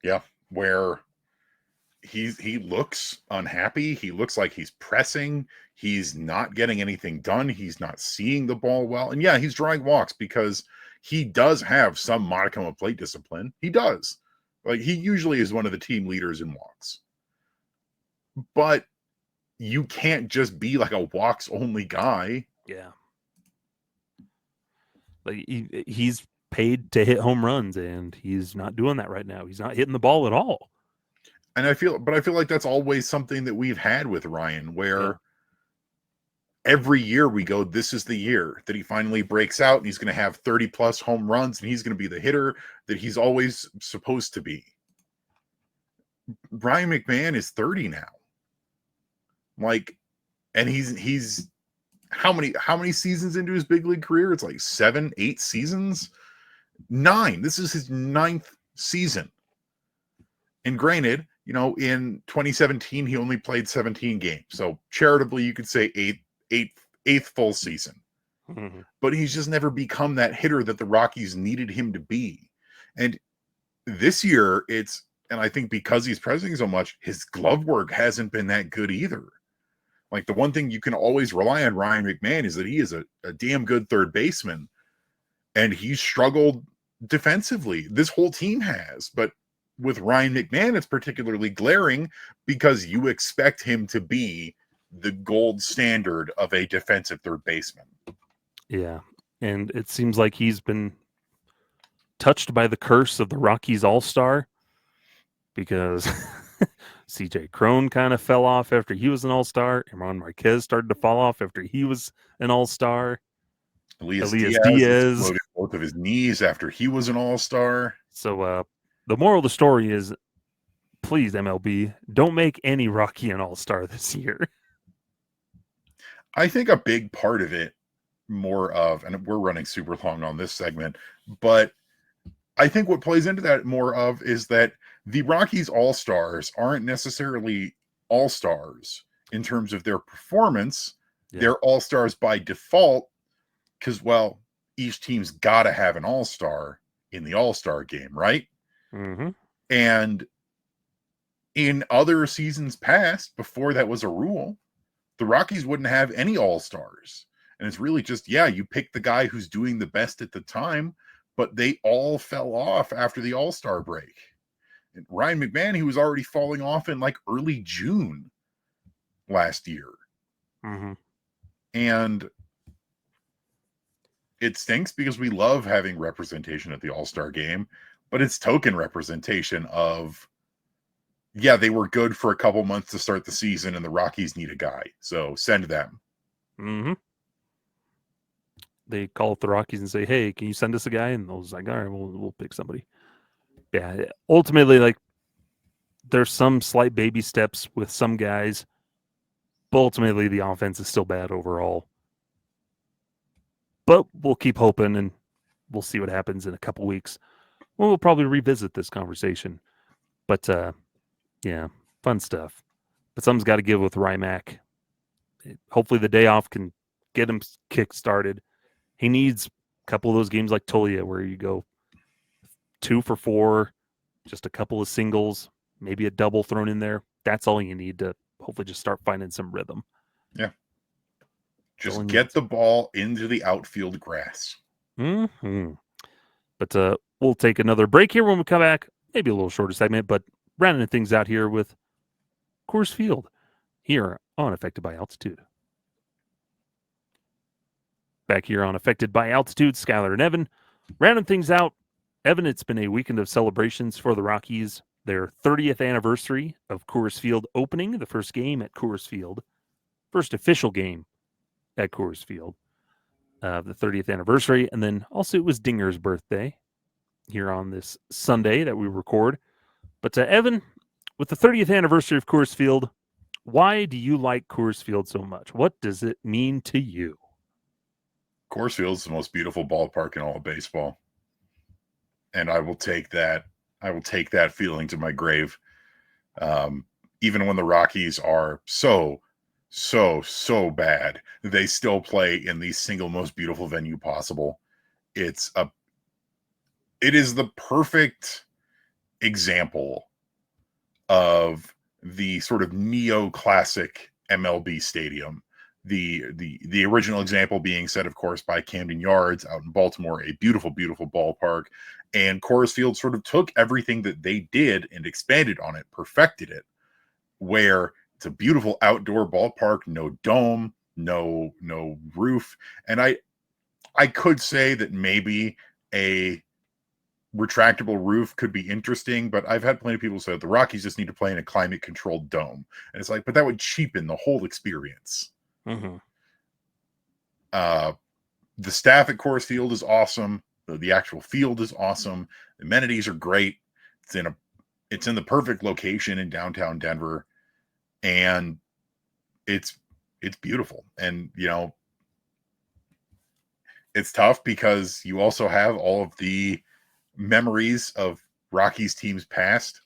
Yeah, where he looks unhappy. He looks like he's pressing. He's not getting anything done. He's not seeing the ball well. And yeah, he's drawing walks because he does have some modicum of plate discipline. He does. Like, he usually is one of the team leaders in walks. But you can't just be like a walks only guy. Yeah. Like, he's paid to hit home runs, and he's not doing that right now. He's not hitting the ball at all. And I feel like that's always something that we've had with Ryan, where every year we go, this is the year that he finally breaks out and he's going to have 30 plus home runs and he's going to be the hitter that he's always supposed to be. Ryan McMahon is 30 now. Like, and he's how many seasons into his big league career? It's like 7, 8 seasons, 9. This is his 9th season. And granted, in 2017, he only played 17 games. So charitably, you could say eighth full season. Mm-hmm. But he's just never become that hitter that the Rockies needed him to be. And this year, and I think because he's pressing so much, his glove work hasn't been that good either. Like, the one thing you can always rely on Ryan McMahon is that he is a damn good third baseman. And he's struggled defensively. This whole team has. But with Ryan McMahon, it's particularly glaring because you expect him to be the gold standard of a defensive third baseman. Yeah. And it seems like he's been touched by the curse of the Rockies All-Star because CJ Crone kind of fell off after he was an All-Star. Imran Marquez started to fall off after he was an All-Star. Elias Elias Diaz Diaz. exploded both of his knees after he was an all-star. So the moral of the story is, please, MLB, don't make any Rocky an all-star this year. I think a big part of it, more of, and we're running super long on this segment, but I think what plays into that more of is that the Rockies all-stars aren't necessarily all-stars in terms of their performance. Yeah. They're all-stars by default because, well, each team's got to have an all-star in the all-star game, right? Mm-hmm. And in other seasons past, before that was a rule, the Rockies wouldn't have any all-stars. And it's really just, yeah, you pick the guy who's doing the best at the time, but they all fell off after the all-star break. And Ryan McMahon, he was already falling off in like early June last year. Mm-hmm. And it stinks because we love having representation at the all-star game, but it's token representation of, yeah, they were good for a couple months to start the season and the Rockies need a guy. So send them. Mm-hmm. They call up the Rockies and say, hey, can you send us a guy? And those like, all right, we'll pick somebody. Yeah, ultimately, like, there's some slight baby steps with some guys, but ultimately the offense is still bad overall. But we'll keep hoping, and we'll see what happens in a couple weeks. Well, we'll probably revisit this conversation. But yeah, fun stuff. But something's got to give with Rymac. Hopefully the day off can get him kick-started. He needs a couple of those games like Tolia where you go 2 for 4, just a couple of singles, maybe a double thrown in there. That's all you need to hopefully just start finding some rhythm. Yeah. Just get the ball into the outfield grass. Mm-hmm. But we'll take another break here when we come back. Maybe a little shorter segment, but rounding things out here with Coors Field here on Affected by Altitude. Back here on Affected by Altitude, Skyler and Evan. Rounding things out, Evan, it's been a weekend of celebrations for the Rockies. Their 30th anniversary of Coors Field opening, the first game at Coors Field, first official game at Coors Field, the 30th anniversary. And then also it was Dinger's birthday here on this Sunday that we record. But Evan, with the 30th anniversary of Coors Field, why do you like Coors Field so much? What does it mean to you? Coors Field is the most beautiful ballpark in all of baseball. And I will take that. I will take that feeling to my grave. Even when the Rockies are so bad, they still play in the single most beautiful venue possible. It is the perfect example of the sort of neoclassic MLB stadium. The original example being set, of course, by Camden Yards out in Baltimore, a beautiful, beautiful ballpark. And Coors Field sort of took everything that they did and expanded on it, perfected it, where it's a beautiful outdoor ballpark, no dome, no roof. And I could say that maybe a retractable roof could be interesting, but I've had plenty of people say the Rockies just need to play in a climate controlled dome. And it's like, but that would cheapen the whole experience. Mm-hmm. The staff at Coors Field is awesome. The actual field is awesome. The amenities are great. It's in the perfect location in downtown Denver, and it's beautiful. And it's tough because you also have all of the memories of Rockies teams past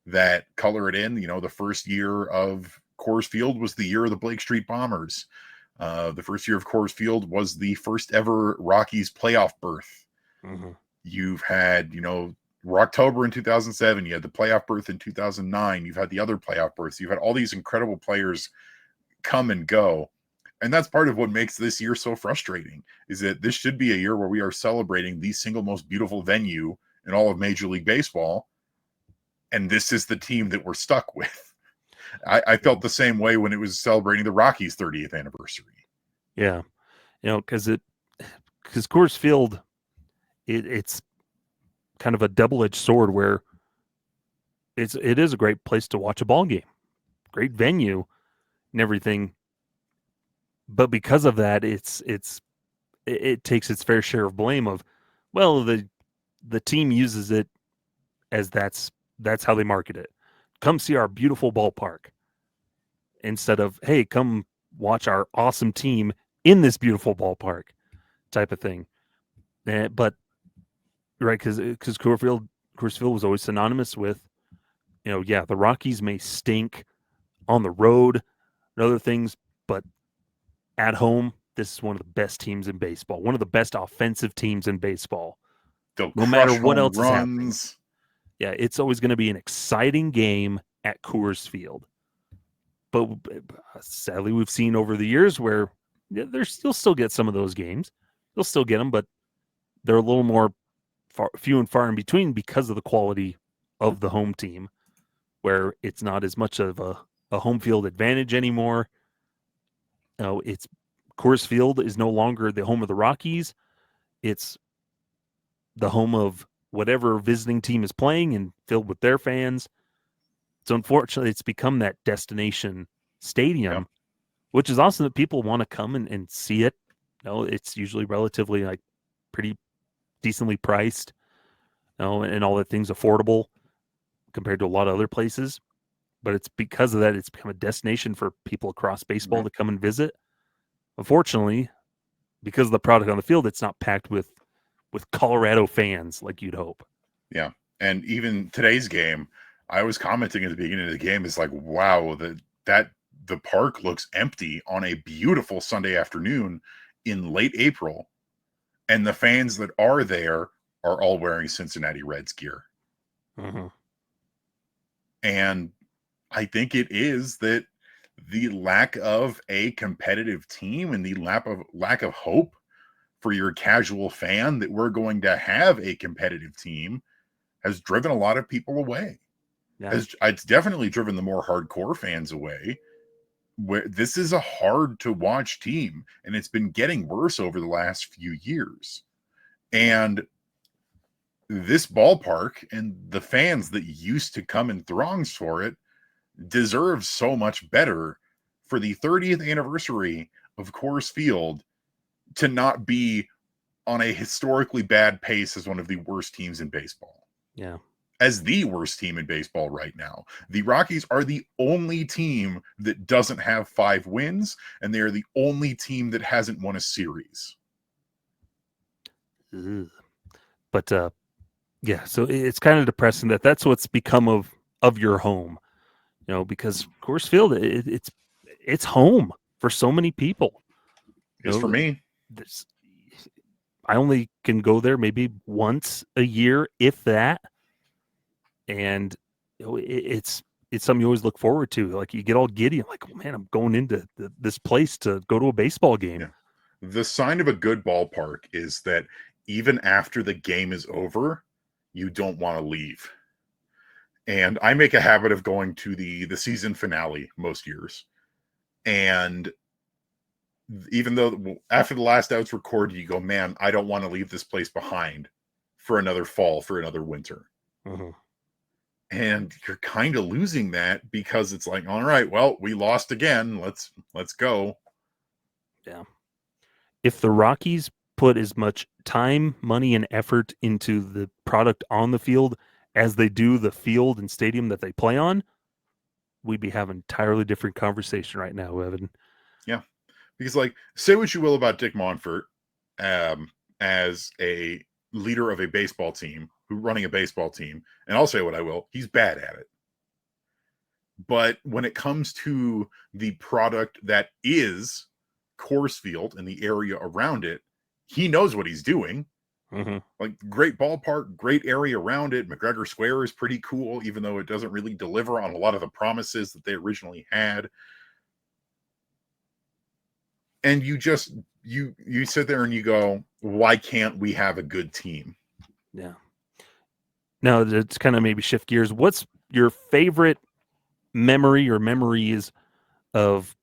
that color it in. The first year of Coors Field was the year of the Blake Street Bombers. The first year of Coors Field was the first ever Rockies playoff berth. Mm-hmm. You've had, October in 2007, you had the playoff berth in 2009, you've had the other playoff berths, you've had all these incredible players come and go. And that's part of what makes this year so frustrating, is that this should be a year where we are celebrating the single most beautiful venue in all of Major League Baseball. And this is the team that we're stuck with. I felt the same way when it was celebrating the Rockies' 30th anniversary. Yeah. Because because Coors Field, it's kind of a double-edged sword where it is a great place to watch a ball game, great venue and everything. But because of that, it takes its fair share of blame of, well, the team uses it as that's how they market it. Come see our beautiful ballpark instead of, hey, come watch our awesome team in this beautiful ballpark type of thing. But right, because Coors Field was always synonymous with, the Rockies may stink on the road and other things, but at home, this is one of the best teams in baseball, one of the best offensive teams in baseball. They'll no matter crush what home else is happening. runs. Yeah, it's always going to be an exciting game at Coors Field. But sadly, we've seen over the years where you'll still get some of those games. You'll still get them, but they're a little more few and far in between because of the quality of the home team, where it's not as much of a home field advantage anymore. It's Coors Field is no longer the home of the Rockies. It's the home of whatever visiting team is playing and filled with their fans. So unfortunately, it's become that destination stadium, which is awesome that people want to come and see it. It's usually relatively pretty decently priced, and all the things affordable compared to a lot of other places. But it's because of that, it's become a destination for people across baseball to come and visit. Unfortunately, because of the product on the field, it's not packed with Colorado fans like you'd hope. Yeah. And even today's game, I was commenting at the beginning of the game, it's like, wow, the park looks empty on a beautiful Sunday afternoon in late April. And the fans that are there are all wearing Cincinnati Reds gear. Mm-hmm. And I think it is that the lack of a competitive team and the lack of hope for your casual fan that we're going to have a competitive team has driven a lot of people away. Yeah. It's definitely driven the more hardcore fans away. Where this is a hard to watch team, and it's been getting worse over the last few years. And this ballpark and the fans that used to come in throngs for it deserve so much better for the 30th anniversary of Coors Field to not be on a historically bad pace as one of the worst teams in baseball. Yeah. As the worst team in baseball right now. The Rockies are the only team that doesn't have 5 wins, and they are the only team that hasn't won a series. Ugh. But yeah, so it's kind of depressing that that's what's become of your home, because Coors Field, it's home for so many people. It's for me. I only can go there maybe once a year, if that. And it's something you always look forward to. Like you get all giddy. I'm like, oh man, I'm going into this place to go to a baseball game. Yeah. The sign of a good ballpark is that even after the game is over, you don't want to leave. And I make a habit of going to the season finale most years. And even though after the last out's recorded, you go, man, I don't want to leave this place behind for another fall, for another winter. Mm-hmm. And you're kind of losing that because it's like, all right, well, we lost again. Let's go. Yeah. If the Rockies put as much time, money, and effort into the product on the field as they do the field and stadium that they play on, we'd be having an entirely different conversation right now, Evan. Yeah. Because, say what you will about Dick Monfort as a leader of a baseball team, running a baseball team, and I'll say what I will, he's bad at it. But when it comes to the product that is Coors Field and the area around it, he knows what he's doing. Mm-hmm. Great ballpark, great area around it. McGregor Square is pretty cool, even though it doesn't really deliver on a lot of the promises that they originally had. And you just you sit there and you go, why can't we have a good team? Yeah. Now, it's kind of maybe shift gears. What's your favorite memory or memories of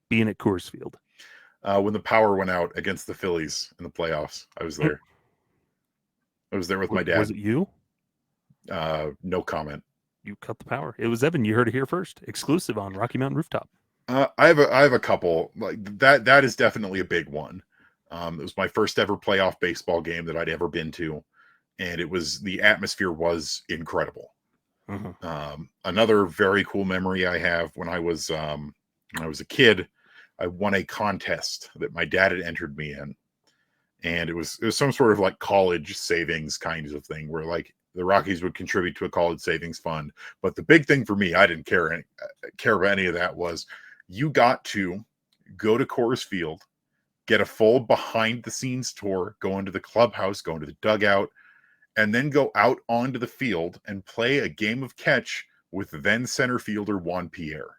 being at Coors Field? when the power went out against the Phillies in the playoffs. I was there. I was there with my dad. Was it you? No comment. You cut the power. It was Evan. You heard it here first. Exclusive on Rocky Mountain Rooftop. I have a couple like that. That is definitely a big one. It was my first ever playoff baseball game that I'd ever been to, and the atmosphere was incredible. Another very cool memory I have when I was a kid, I won a contest that my dad had entered me in, and it was some sort of like college savings kind of thing where like the Rockies would contribute to a college savings fund. But the big thing for me, I didn't care about any of that, was you got to go to Coors Field, get a full behind the scenes tour, go into the clubhouse, go into the dugout, and then go out onto the field and play a game of catch with then center fielder Juan Pierre.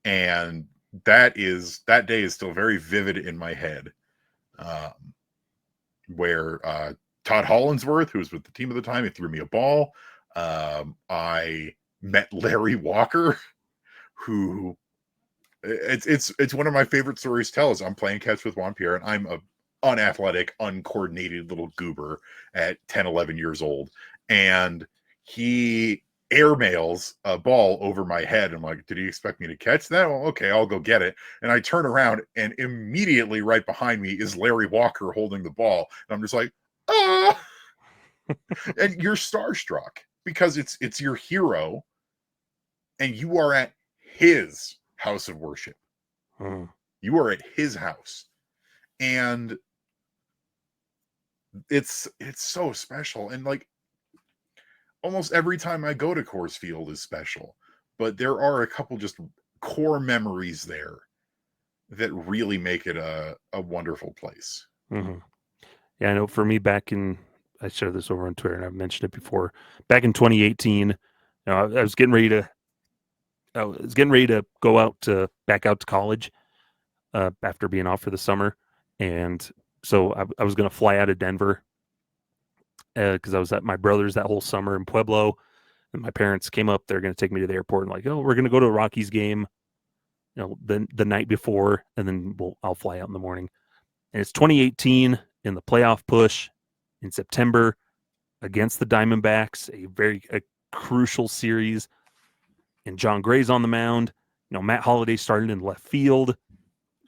And that day is still very vivid in my head. Where Todd Hollinsworth, who was with the team at the time, he threw me a ball. I met Larry Walker, who it's one of my favorite stories to tell is I'm playing catch with Juan Pierre, and I'm a unathletic, uncoordinated little goober at 10, 11 years old. And he airmails a ball over my head. I'm like, did he expect me to catch that? Well, okay, I'll go get it. And I turn around, and immediately right behind me is Larry Walker holding the ball. And I'm just like, ah! And you're starstruck because it's your hero, and you are at his house of worship. You are at his house. And it's so special. And like almost every time I go to Coors Field is special, but there are a couple just core memories there that really make it a wonderful place. Yeah, I know for me I shared this over on Twitter and I've mentioned it before, back in 2018, I was getting ready to go back out to college after being off for the summer. And so I was going to fly out of Denver because I was at my brother's that whole summer in Pueblo, and my parents came up. They're going to take me to the airport and like, oh, we're going to go to a Rockies game, the night before, and then I'll fly out in the morning. And it's 2018 in the playoff push in September against the Diamondbacks, a crucial series. And John Gray's on the mound. Matt Holliday started in left field.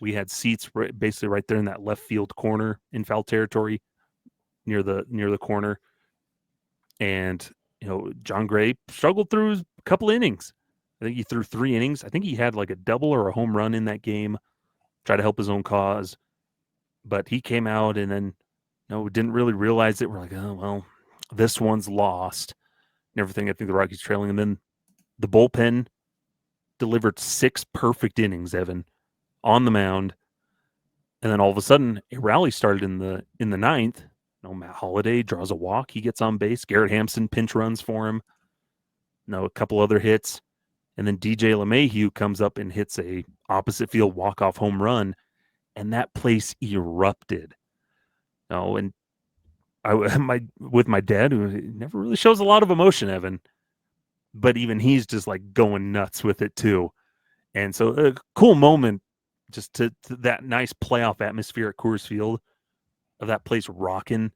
We had seats basically right there in that left field corner in foul territory near the corner. And, John Gray struggled through a couple innings. I think he threw 3 innings. I think he had like a double or a home run in that game, try to help his own cause. But he came out and then, didn't really realize it. We're like, oh, well, this one's lost and everything. I think the Rockies trailing. And then the bullpen delivered 6 perfect innings, Evan, on the mound. And then all of a sudden, a rally started in the ninth. Matt Holliday draws a walk. He gets on base. Garrett Hampson pinch runs for him. A couple other hits. And then DJ LeMahieu comes up and hits a opposite field walk-off home run. And that place erupted. And with my dad, who never really shows a lot of emotion, Evan, but even he's just like going nuts with it too. And so a cool moment just to that nice playoff atmosphere at Coors Field, of that place rocking,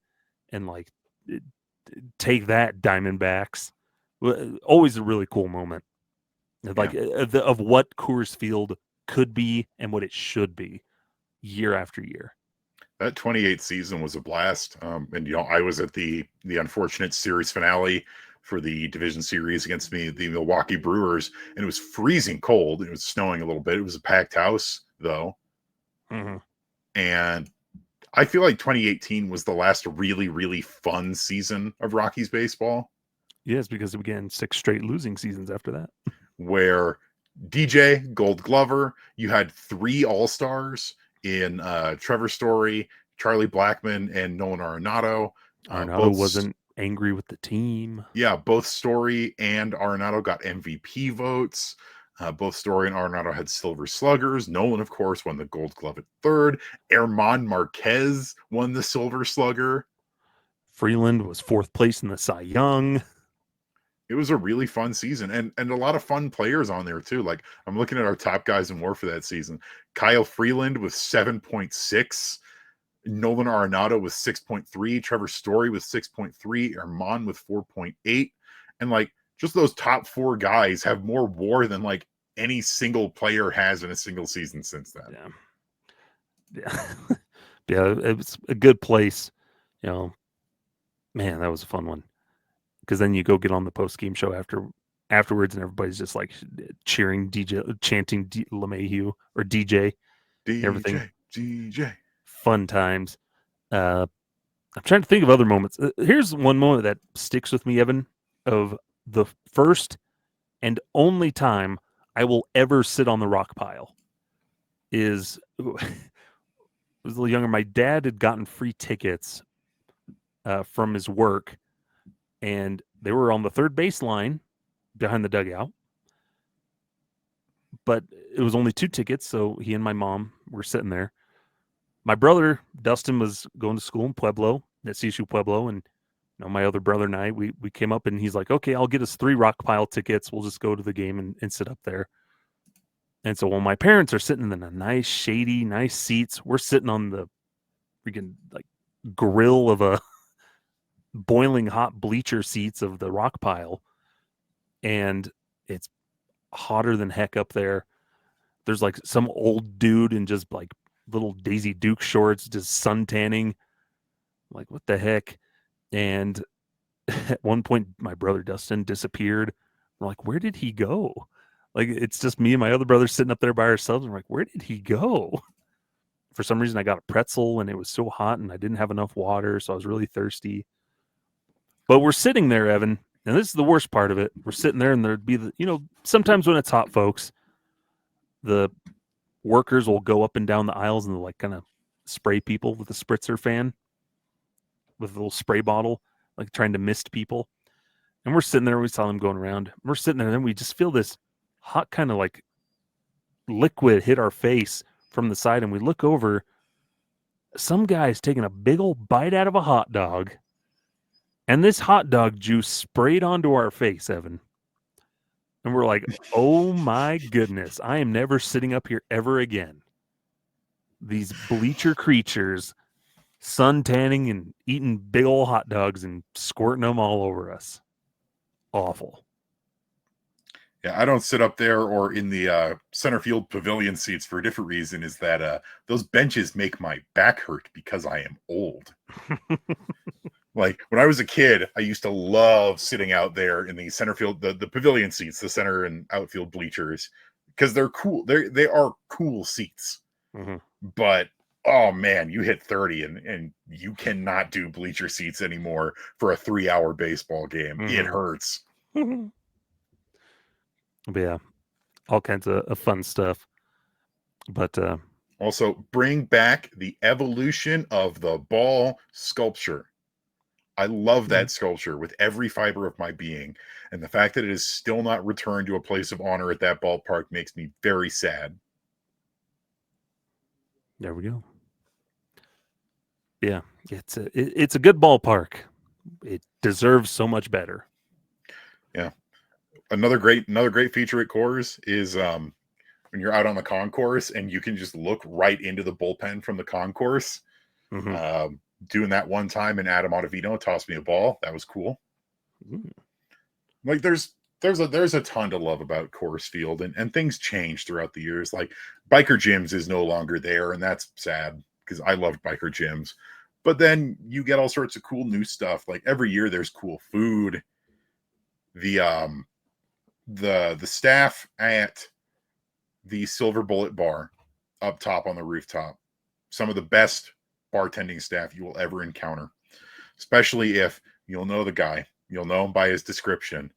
and like, take that Diamondbacks. Always a really cool moment, like of what Coors Field could be and what it should be year after year. That 28 season was a blast. And I was at the unfortunate series finale for the division series against the Milwaukee Brewers, and it was freezing cold. It was snowing a little bit. It was a packed house though. And I feel like 2018 was the last really, really fun season of Rockies baseball. Yes, because we began 6 straight losing seasons after that. Where DJ, Gold Glover, you had 3 All-Stars in Trevor Story, Charlie Blackmon, and Nolan Arenado. Arenado wasn't angry with the team. Yeah, both Story and Arenado got MVP votes. Both Story and Arenado had Silver Sluggers. Nolan, of course, won the Gold Glove at 3rd. Herman Marquez won the Silver Slugger. Freeland was 4th place in the Cy Young. it was a really fun season, and a lot of fun players on there too. Like, I'm looking at our top guys in WAR for that season. Kyle Freeland with 7.6, Nolan Arenado with 6.3, Trevor Story with 6.3, Armand with 4.8, and like just those top 4 guys have more WAR than like any single player has in a single season since then. Yeah. Yeah, it was a good place. You know, man, that was a fun one. Because then you go get on the post game show afterwards, and everybody's just like cheering, chanting LeMahieu or DJ, everything. DJ. Fun times. I'm trying to think of other moments. Here's one moment that sticks with me, Evan, of the first and only time I will ever sit on the rock pile. Is I was a little younger. My dad had gotten free tickets from his work, and they were on the third base line behind the dugout. But it was only 2 tickets, so he and my mom were sitting there. My brother, Dustin, was going to school in Pueblo, at CSU Pueblo, and my other brother and I, we came up, and he's like, okay, I'll get us 3 rock pile tickets. We'll just go to the game and sit up there. And so while my parents are sitting in the nice, shady, nice seats, we're sitting on the freaking like grill of a boiling hot bleacher seats of the rock pile. And it's hotter than heck up there. There's like some old dude in just like little Daisy Duke shorts, just sun tanning. Like, what the heck? And at one point, my brother Dustin disappeared. We're like, where did he go? Like, it's just me and my other brother sitting up there by ourselves. And we're like, where did he go? For some reason, I got a pretzel and it was so hot and I didn't have enough water. So I was really thirsty. But we're sitting there, Evan. And this is the worst part of it. We're sitting there and there'd be sometimes when it's hot, folks, the workers will go up and down the aisles and they'll like kind of spray people with a spritzer fan with a little spray bottle, like trying to mist people. And we're sitting there, we saw them going around. We're sitting there, and then we just feel this hot kind of like liquid hit our face from the side, and we look over. Some guy's taking a big old bite out of a hot dog, and this hot dog juice sprayed onto our face, Evan. And we're like, oh my goodness, I am never sitting up here ever again. These bleacher creatures sun tanning and eating big old hot dogs and squirting them all over us. Awful. Yeah, I don't sit up there or in the center field pavilion seats for a different reason, is that those benches make my back hurt because I am old. Like, when I was a kid, I used to love sitting out there in the center field, the pavilion seats, the center and outfield bleachers, because they're cool. They are cool seats. Mm-hmm. But oh man, you hit 30 and you cannot do bleacher seats anymore for a 3-hour baseball game. Mm-hmm. It hurts. But yeah, all kinds of fun stuff. But also, bring back the evolution of the ball sculpture. I love that sculpture with every fiber of my being. And the fact that it is still not returned to a place of honor at that ballpark makes me very sad. There we go. Yeah, it's a good ballpark. It deserves so much better. Yeah. Another great feature at Coors is when you're out on the concourse and you can just look right into the bullpen from the concourse. Mm-hmm. Doing that one time, and Adam Ottavino tossed me a ball. That was cool. Mm. Like, there's a ton to love about Coors Field, and things change throughout the years. Like, Biker Gyms is no longer there, and that's sad because I loved Biker Gyms. But then you get all sorts of cool new stuff. Like, every year there's cool food. The staff at the Silver Bullet Bar up top on the rooftop, some of the best bartending staff you will ever encounter, especially if you'll know the guy. You'll know him by his description.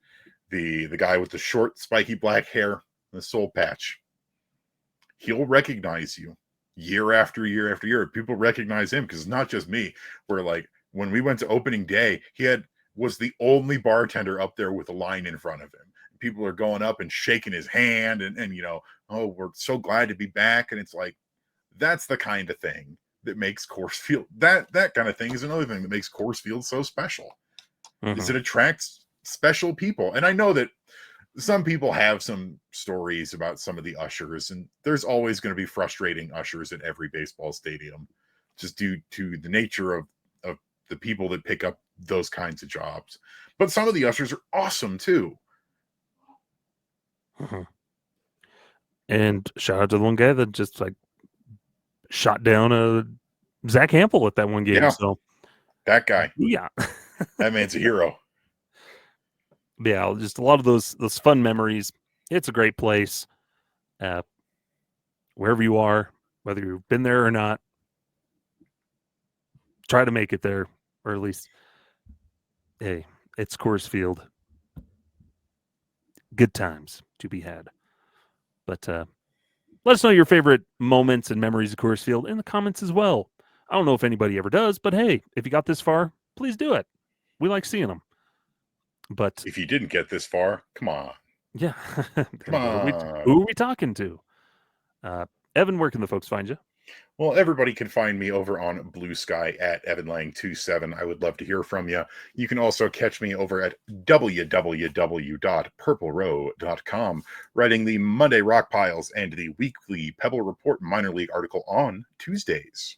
The guy with the short, spiky black hair and the soul patch. He'll recognize you year after year after year. People recognize him because it's not just me. Where, like, when we went to opening day, was the only bartender up there with a line in front of him. People are going up and shaking his hand and oh, we're so glad to be back. And it's like, that's the kind of thing that makes Coors Field, that kind of thing is another thing that makes Coors Field so special. Mm-hmm. Is it attracts special people. And I know that some people have some stories about some of the ushers, and there's always going to be frustrating ushers at every baseball stadium, just due to the nature of the people that pick up those kinds of jobs. But some of the ushers are awesome too. Mm-hmm. And shout out to the one guy that just like shot down a Zach Hampel at that one game. Yeah, so that guy. Yeah. That man's a hero. Yeah, just a lot of those fun memories. It's a great place. Wherever you are, whether you've been there or not, try to make it there, or at least, hey, it's Coors Field. Good times to be had. But let us know your favorite moments and memories of Coors Field in the comments as well. I don't know if anybody ever does, but hey, if you got this far, please do it. We like seeing them. But if you didn't get this far, come on. Yeah. Come on. Who are we talking to? Evan, where can the folks find you? Well, everybody can find me over on Blue Sky at EvanLang27. I would love to hear from you. You can also catch me over at www.purplerow.com, writing the Monday Rock Piles and the weekly Pebble Report minor league article on Tuesdays.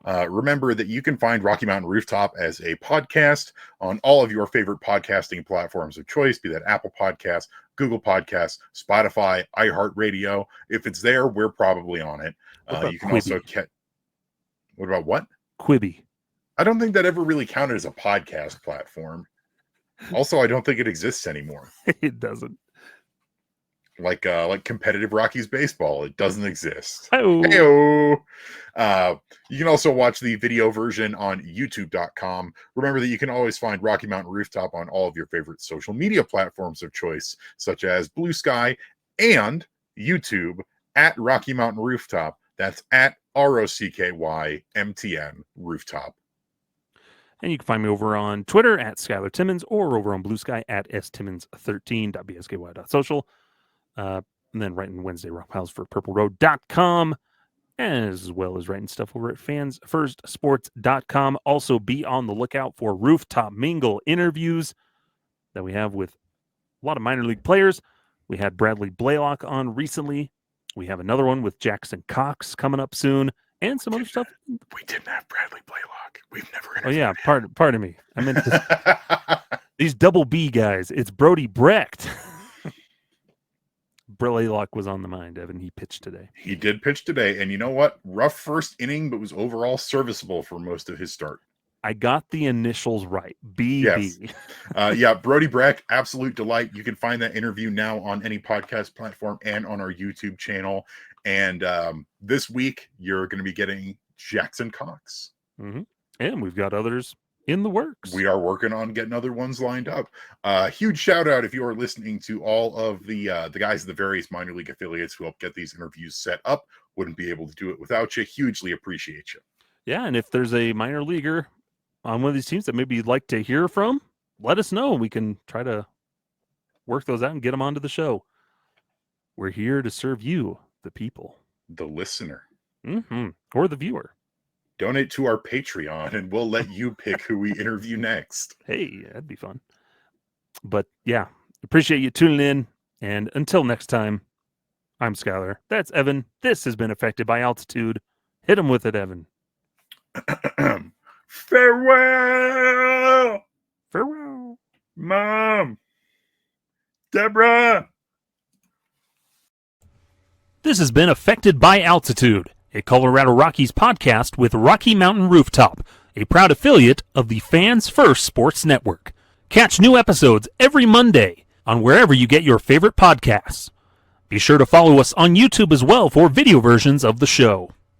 Remember that you can find Rocky Mountain Rooftop as a podcast on all of your favorite podcasting platforms of choice, be that Apple Podcasts, Google Podcasts, Spotify, iHeartRadio. If it's there, we're probably on it. You can Quibi? also catch. What about what? Quibi. I don't think that ever really counted as a podcast platform. Also, I don't think it exists anymore. It doesn't. Like competitive Rockies baseball, it doesn't exist. Hey-o. Hey-o. You can also watch the video version on youtube.com. Remember that you can always find Rocky Mountain Rooftop on all of your favorite social media platforms of choice, such as Blue Sky and YouTube at Rocky Mountain Rooftop. That's at ROCKYMTN Rooftop. And you can find me over on Twitter at Skyler Timmons or over on Blue Sky at stimmons13.bsky.social. And then writing Wednesday Rock Piles for purpleroad.com, as well as writing stuff over at fansfirstsports.com. Also be on the lookout for Rooftop Mingle interviews that we have with a lot of minor league players. We had Bradley Blaylock on recently. We have another one with Jackson Cox coming up soon, and some other stuff. We didn't have Bradley Blaylock. We've never interviewed yeah, him. Pardon me. I meant these double B guys. It's Brody Brecht. Blaylock was on the mind, Evan. He pitched today. He did pitch today, and you know what? Rough first inning, but was overall serviceable for most of his start. I got the initials right. BB. Yes. Yeah, Brody Brecht, absolute delight. You can find that interview now on any podcast platform and on our YouTube channel. And this week, you're going to be getting Jackson Cox. Mm-hmm. And we've got others in the works. We are working on getting other ones lined up. Huge shout out if you are listening to all of the guys of the various minor league affiliates who help get these interviews set up. Wouldn't be able to do it without you. Hugely appreciate you. Yeah, and if there's a minor leaguer on one of these teams that maybe you'd like to hear from, let us know. We can try to work those out and get them onto the show. We're here to serve you, the people. The listener. Mm-hmm. Or the viewer. Donate to our Patreon, and we'll let you pick who we interview next. Hey, that'd be fun. But yeah, appreciate you tuning in. And until next time, I'm Skyler. That's Evan. This has been Affected by Altitude. Hit him with it, Evan. Farewell! Farewell. Mom! Deborah! This has been Affected by Altitude, a Colorado Rockies podcast with Rocky Mountain Rooftop, a proud affiliate of the Fans First Sports Network. Catch new episodes every Monday on wherever you get your favorite podcasts. Be sure to follow us on YouTube as well for video versions of the show.